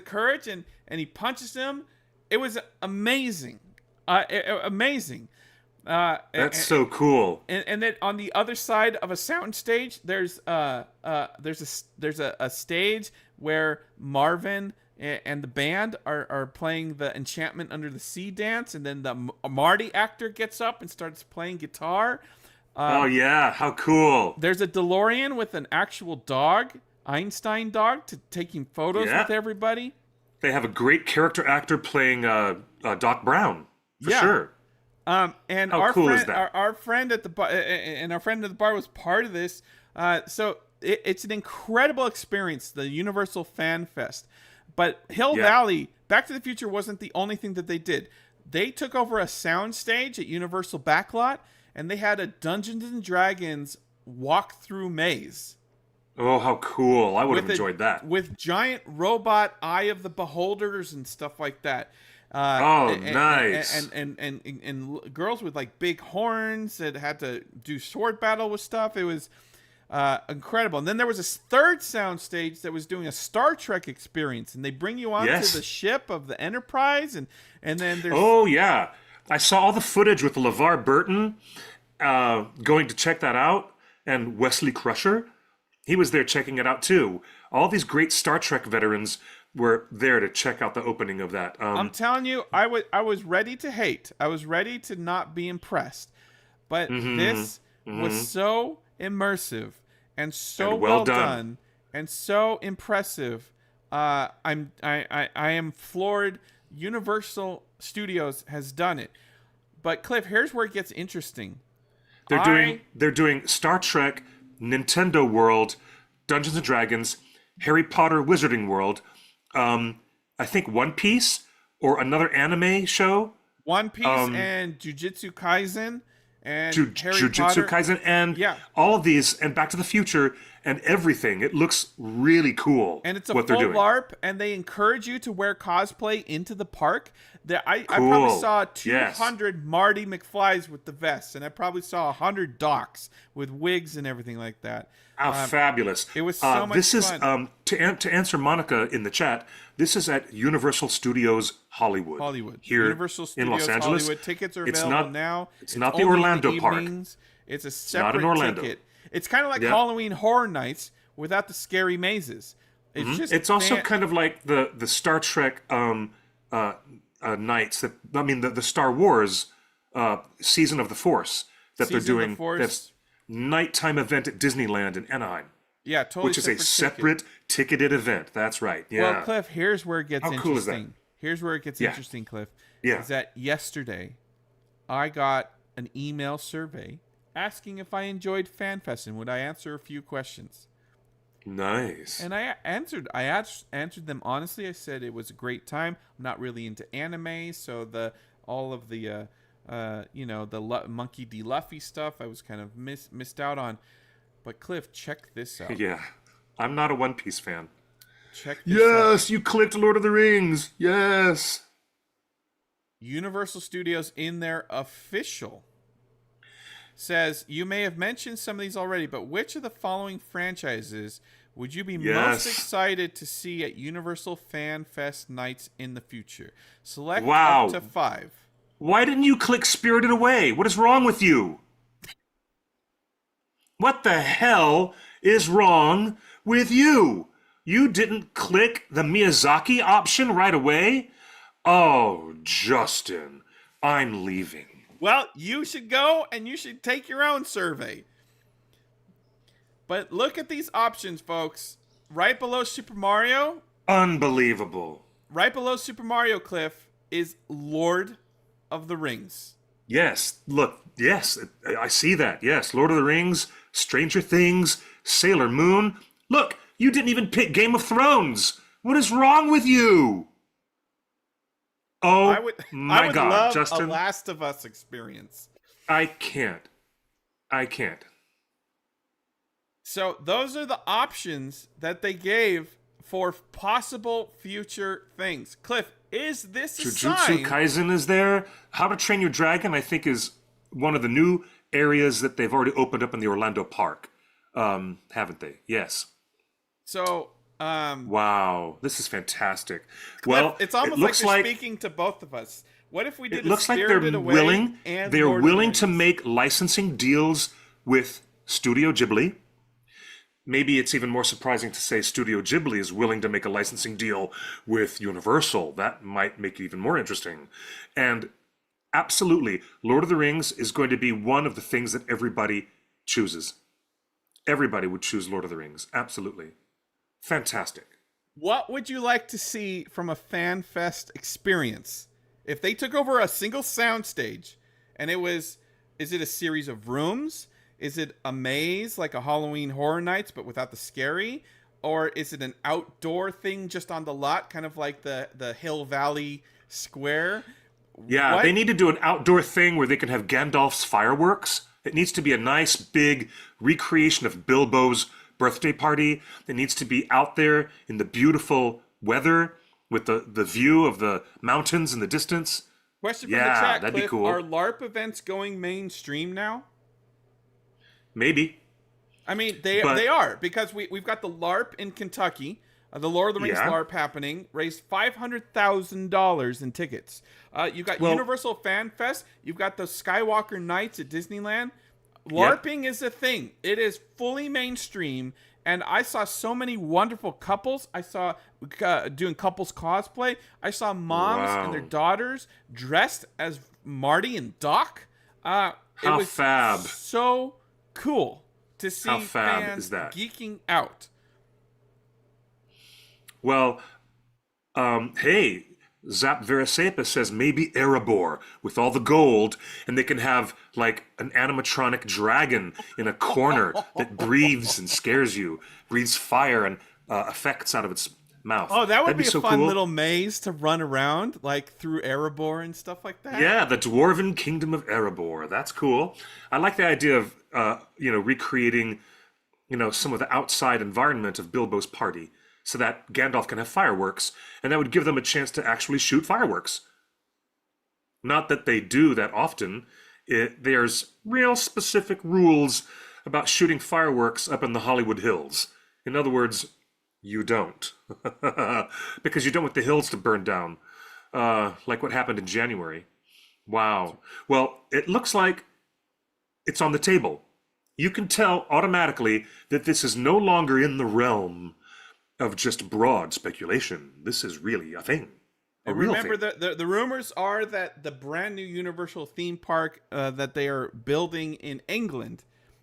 courage and he punches him. It was amazing, amazing. That's so cool. And then on the other side of a sound stage, there's a stage where Marvin and the band are playing the Enchantment Under the Sea dance, and then the Marty actor gets up and starts playing guitar. Oh yeah, how cool! There's a DeLorean with an actual dog, Einstein dog, taking photos with everybody. They have a great character actor playing Doc Brown for sure. And how our cool friend, is that? our friend at the bar, and our friend at the bar was part of this. So it's an incredible experience, the Universal Fan Fest. But Hill Valley, Back to the Future wasn't the only thing that they did. They took over a sound stage at Universal Backlot, and they had a Dungeons and Dragons walk-through maze. Oh, how cool. I would have enjoyed that. With giant robot Eye of the Beholders and stuff like that. Nice. And girls with big horns that had to do sword battle with stuff. It was incredible. And then there was a third sound stage that was doing a Star Trek experience, and they bring you onto the ship of the Enterprise, and then there's... Oh, yeah. I saw all the footage with LeVar Burton going to check that out, and Wesley Crusher. He was there checking it out too. All these great Star Trek veterans were there to check out the opening of that. I'm telling you, I was ready to hate. I was ready to not be impressed. But this was so immersive and so well done and so impressive. I am floored. Universal Studios has done it. But Cliff, here's where it gets interesting. They're doing Star Trek, Nintendo World, Dungeons and Dragons, Harry Potter Wizarding World, I think One Piece or another anime show. One Piece and Jujutsu Kaisen and Harry Jujutsu Potter. Kaisen and all of these and Back to the Future and everything. It looks really cool. And it's a what full they're doing. LARP, and they encourage you to wear cosplay into the park. I probably saw 200 Marty McFlys with the vests, and I probably saw 100 Docs with wigs and everything like that. Oh, fabulous. It was so much This fun. is, to answer Monica in the chat, this is at Universal Studios Hollywood. Here Universal Studios in Los Angeles. Hollywood. Tickets are available now. It's not the Orlando park. It's a separate not in Orlando. ticket. It's kind of like Halloween Horror Nights without the scary mazes. It's just it's also kind of like the Star Trek nights the Star Wars Season of the Force that they're doing. That's nighttime event at Disneyland in Anaheim. Yeah, totally. Which is a separate ticketed event. That's right. Yeah. Well, Cliff, here's where it gets interesting. Cool is that? Here's where it gets interesting, Cliff. Yeah. Is that yesterday I got an email survey asking if I enjoyed FanFest and would I answer a few questions. Nice. And I answered answered them honestly. I said it was a great time. I'm not really into anime, so all of the Monkey D. Luffy stuff I was kind of missed out on. But Cliff, check this out. Yeah. I'm not a One Piece fan. Check this out. Yes, you clicked Lord of the Rings. Yes. Universal Studios in their official says, you may have mentioned some of these already, but which of the following franchises would you be most excited to see at Universal Fan Fest nights in the future? Select up to 5. Why didn't you click Spirited Away? What is wrong with you? What the hell is wrong with you? You didn't click the Miyazaki option right away? Oh, Justin, I'm leaving. Well, you should go and you should take your own survey. But look at these options, folks. Right below Super Mario. Unbelievable. Right below Super Mario, Cliff, is Lord of the Rings. Yes, look, yes, I see that. Yes, Lord of the Rings, Stranger Things, Sailor Moon. Look, you didn't even pick Game of Thrones. What is wrong with you? Oh, my God, love Justin. a Last of Us experience. I can't. So those are the options that they gave for possible future things. Cliff, is this a sign? Jujutsu Kaisen is there. How to Train Your Dragon, I think, is one of the new areas that they've already opened up in the Orlando park. Haven't they? Yes. So, wow, this is fantastic. Cliff, well, it's almost like they're speaking to both of us. What if we did? It looks like they're willing. They're willing to make licensing deals with Studio Ghibli. Maybe it's even more surprising to say Studio Ghibli is willing to make a licensing deal with Universal. That might make it even more interesting. And absolutely, Lord of the Rings is going to be one of the things that everybody chooses. Everybody would choose Lord of the Rings. Absolutely. Fantastic. What would you like to see from a fan fest experience? If they took over a single soundstage and is it a series of rooms? Is it a maze like a Halloween Horror Nights but without the scary? Or is it an outdoor thing just on the lot, kind of like the Hill Valley Square? Yeah, they need to do an outdoor thing where they can have Gandalf's fireworks. It needs to be a nice big recreation of Bilbo's birthday party. It needs to be out there in the beautiful weather with the view of the mountains in the distance. Question from the chat, that'd Cliff, be cool. Are LARP events going mainstream now? Maybe. I mean, they are, because we've got the LARP in Kentucky, the Lord of the Rings LARP happening, raised $500,000 in tickets. You've got Universal Fan Fest. You've got the Skywalker Nights at Disneyland. LARPing is a thing. It is fully mainstream, and I saw so many wonderful couples. I saw doing couples cosplay. I saw moms and their daughters dressed as Marty and Doc. It was fab. So cool to see fans geeking out. Well, hey, Zap Verisapa says maybe Erebor with all the gold, and they can have like an animatronic dragon in a corner that breathes and scares you, breathes fire and effects out of its mouth. Oh, that would be a so fun cool. little maze to run around, like through Erebor and stuff like that. Yeah, the Dwarven Kingdom of Erebor. That's cool. I like the idea of recreating, some of the outside environment of Bilbo's party, so that Gandalf can have fireworks, and that would give them a chance to actually shoot fireworks. Not that they do that often. There's real specific rules about shooting fireworks up in the Hollywood Hills. In other words, you don't. Because you don't want the hills to burn down, like what happened in January. Wow. Well, it looks like it's on the table. You can tell automatically that this is no longer in the realm of just broad speculation. This is really a thing. Remember, the rumors are that the brand new Universal theme park that they are building in England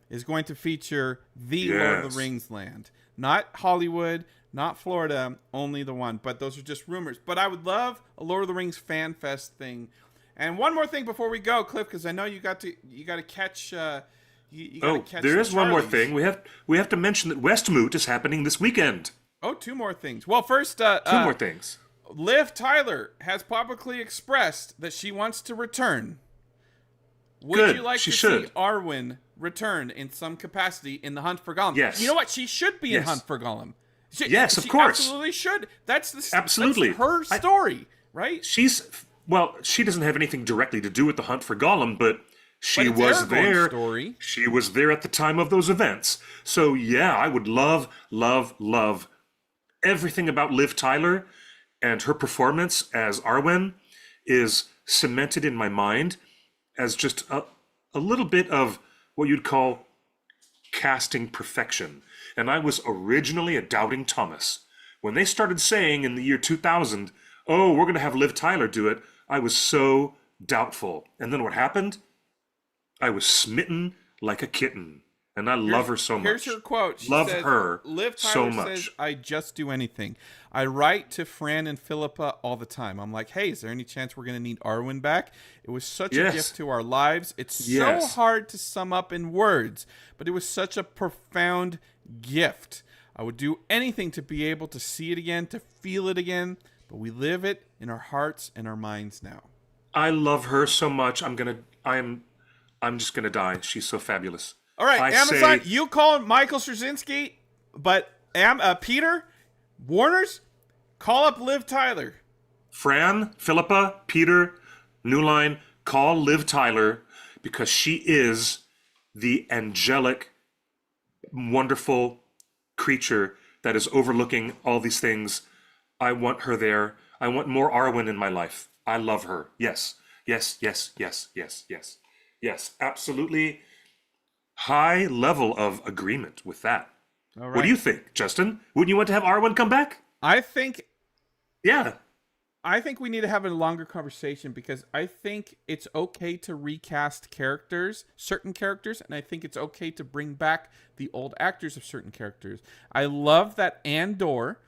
is going to feature the Lord of the Rings land. Not Hollywood, not Florida, only the one. But those are just rumors. But I would love a Lord of the Rings Fan Fest thing. And one more thing before we go, Cliff, because I know you got to catch. There is one more thing. We have to mention that Westmoot is happening this weekend. Oh, two more things. Well, first, two more things. Liv Tyler has publicly expressed that she wants to return. Would you like to see Arwen return in some capacity in the Hunt for Gollum? Yes. You know what? She should be in Hunt for Gollum. She of course. Absolutely should. That's that's her story, right? She doesn't have anything directly to do with the Hunt for Gollum, but she was there. Story. She was there at the time of those events. So yeah, I would love everything about Liv Tyler, and her performance as Arwen is cemented in my mind as just a little bit of what you'd call casting perfection. And I was originally a doubting Thomas When they started saying in the year 2000, oh, we're going to have Liv Tyler do it, I was so doubtful. And then what happened? I was smitten like a kitten. And I love her so much. Here's her quote. She love says, her Liv Tyler so much. says, I just do anything. I write to Fran and Philippa all the time. I'm like, hey, is there any chance we're going to need Arwen back? It was such a gift to our lives. It's so hard to sum up in words, but it was such a profound gift. I would do anything to be able to see it again, to feel it again, but we live it in our hearts and our minds now. I love her so much. I'm just gonna die. She's so fabulous. All right, Amazon, you call Michael Strazinski, but Peter, Warner's, call up Liv Tyler. Fran, Philippa, Peter, New Line, call Liv Tyler because she is the angelic, wonderful creature that is overlooking all these things. I want her there. I want more Arwen in my life. I love her. Yes, yes, yes, yes, yes, yes. Yes, absolutely. High level of agreement with that. All right. What do you think, Justin? Wouldn't you want to have Arwen come back? I think we need to have a longer conversation because I think it's okay to recast certain characters, and I think it's okay to bring back the old actors of certain characters. I love that Andor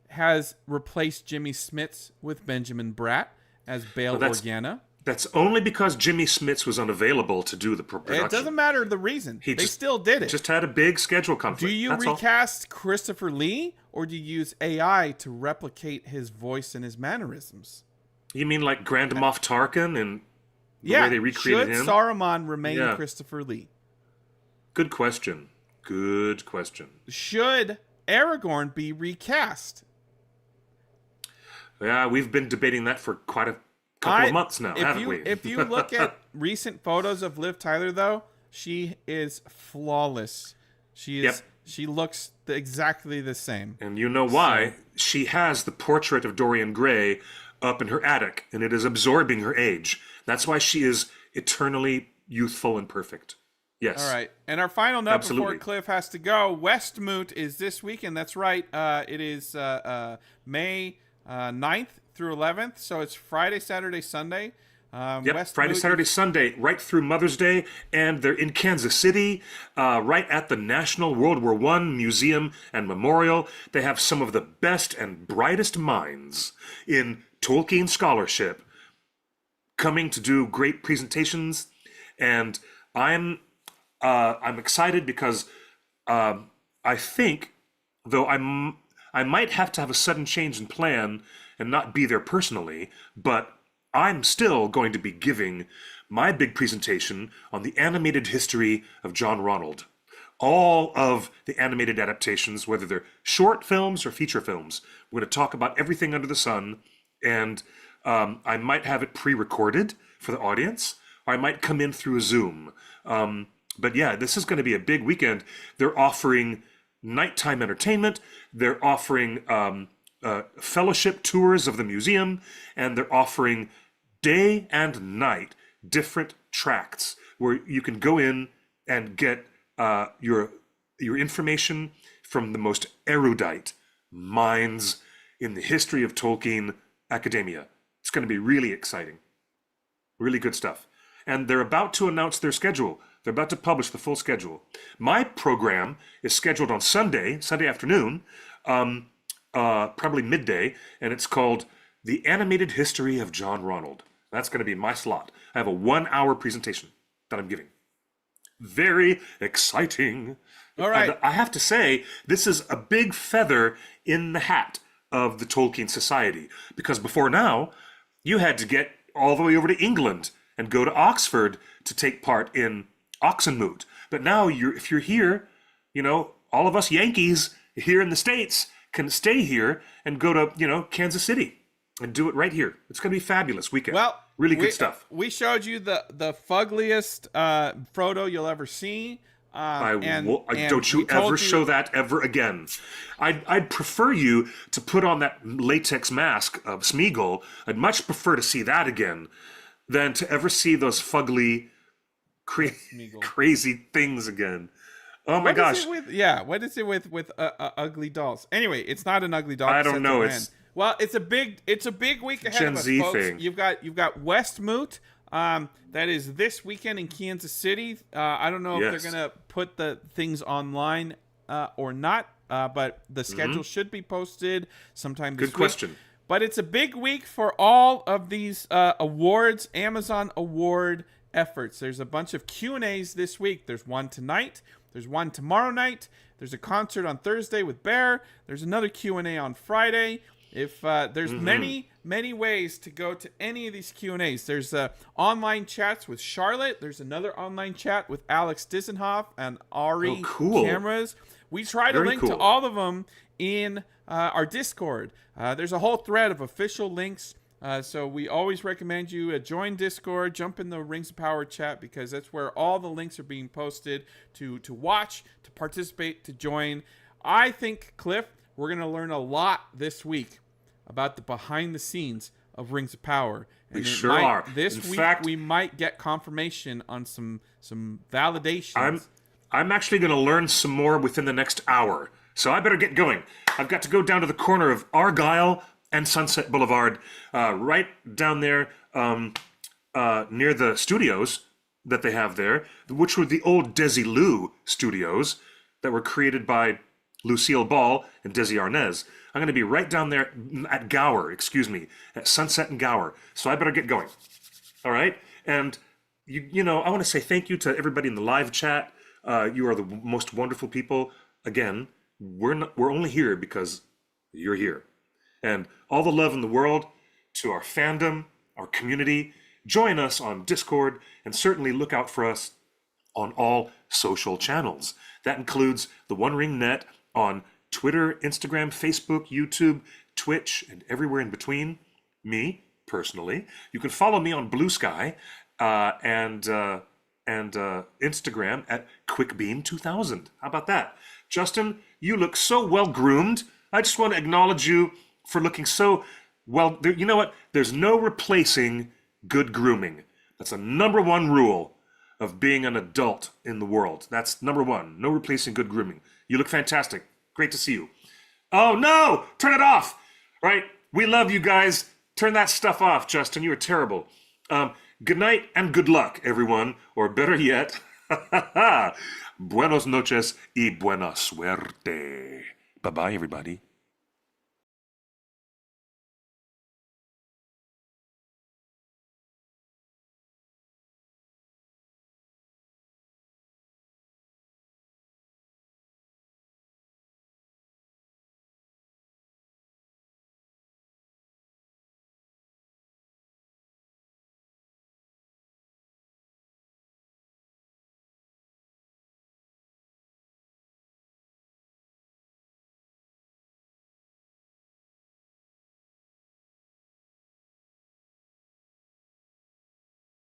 has replaced Jimmy Smits with Benjamin Bratt as Bail Organa. That's only because Jimmy Smits was unavailable to do the production. It doesn't matter the reason. They still did it. Just had a big schedule conflict. Do you recast Christopher Lee, or do you use AI to replicate his voice and his mannerisms? You mean like Grand Moff Tarkin and the way they recreated him? Should Saruman remain Christopher Lee? Good question. Good question. Should Aragorn be recast? Yeah, we've been debating that for quite a couple of months now, haven't we? If you look at recent photos of Liv Tyler, though, she is flawless. She looks exactly the same. And you know why? She has the portrait of Dorian Gray up in her attic, and it is absorbing her age. That's why she is eternally youthful and perfect. Yes. All right. And our final note before Cliff has to go, Westmoot is this weekend. That's right. It is May 9th through 11th. So it's Friday, Saturday, Sunday. Friday, Saturday, Sunday, right through Mother's Day. And they're in Kansas City, right at the National World War I Museum and Memorial. They have some of the best and brightest minds in Tolkien scholarship coming to do great presentations. And I'm excited because I think, though I might have to have a sudden change in plan and not be there personally, but I'm still going to be giving my big presentation on the animated history of John Ronald. All of the animated adaptations, whether they're short films or feature films. We're going to talk about everything under the sun, and I might have it pre-recorded for the audience, or I might come in through a Zoom. But yeah, this is going to be a big weekend. They're offering nighttime entertainment. They're offering fellowship tours of the museum, and they're offering day and night different tracts where you can go in and get your information from the most erudite minds in the history of Tolkien academia. It's going to be really exciting. Really good stuff. And they're about to announce their schedule. They're about to publish the full schedule. My program is scheduled on Sunday afternoon, probably midday, and it's called The Animated History of John Ronald. That's going to be my slot. I have a 1-hour presentation that I'm giving. Very exciting. All right. And I have to say, this is a big feather in the hat of the Tolkien Society, because before now, you had to get all the way over to England and go to Oxford to take part in Oxenmoot. But now, if you're here, all of us Yankees here in the States can stay here and go to, Kansas City and do it right here. It's going to be a fabulous weekend. Well, really good stuff. We showed you the fuggliest Frodo you'll ever see. Don't you ever show that ever again. I'd prefer you to put on that latex mask of Smeagol. I'd much prefer to see that again than to ever see those fugly, crazy things again. Oh my gosh. What is it with ugly dolls? Anyway, it's not an ugly doll. I don't know. Well, it's a big week ahead of us, Gen Z folks. thing. You've got Westmoot. That is this weekend in Kansas City. I don't know if they're gonna put the things online or not, but the schedule should be posted sometime this week. Good question. But it's a big week for all of these awards, Amazon award efforts. There's a bunch of Q&As this week. There's one tonight. There's one tomorrow night. There's a concert on Thursday with Bear. There's another Q&A on Friday. If there's many ways to go to any of these Q&As. There's online chats with Charlotte. There's another online chat with Alex Dizenhoff and Ari Cameras. We try to link to all of them in our Discord. There's a whole thread of official links. So we always recommend you join Discord, jump in the Rings of Power chat, because that's where all the links are being posted to watch, to participate, to join. I think, Cliff, we're going to learn a lot this week about the behind the scenes of Rings of Power. And we sure are. This week, we might get confirmation on some validations. I'm actually going to learn some more within the next hour. So I better get going. I've got to go down to the corner of Argyle and Sunset Boulevard, right down there near the studios that they have there, which were the old Desilu studios that were created by Lucille Ball and Desi Arnaz. I'm going to be right down there at at Sunset and Gower. So I better get going. All right? And, you know, I want to say thank you to everybody in the live chat. You are the most wonderful people. Again, we're only here because you're here. And all the love in the world to our fandom, our community. Join us on Discord, and certainly look out for us on all social channels. That includes the One Ring Net on Twitter, Instagram, Facebook, YouTube, Twitch, and everywhere in between. Me, personally. You can follow me on Blue Sky and Instagram at QuickBeam2000. How about that? Justin, you look so well groomed. I just want to acknowledge you for looking so well. You know what? There's no replacing good grooming. That's a number one rule of being an adult in the world. That's number one. No replacing good grooming. You look fantastic. Great to see you. Oh no! Turn it off! Right? We love you guys. Turn that stuff off, Justin. You are terrible. Good night and good luck, everyone. Or better yet, buenos noches y buena suerte. Bye-bye, everybody.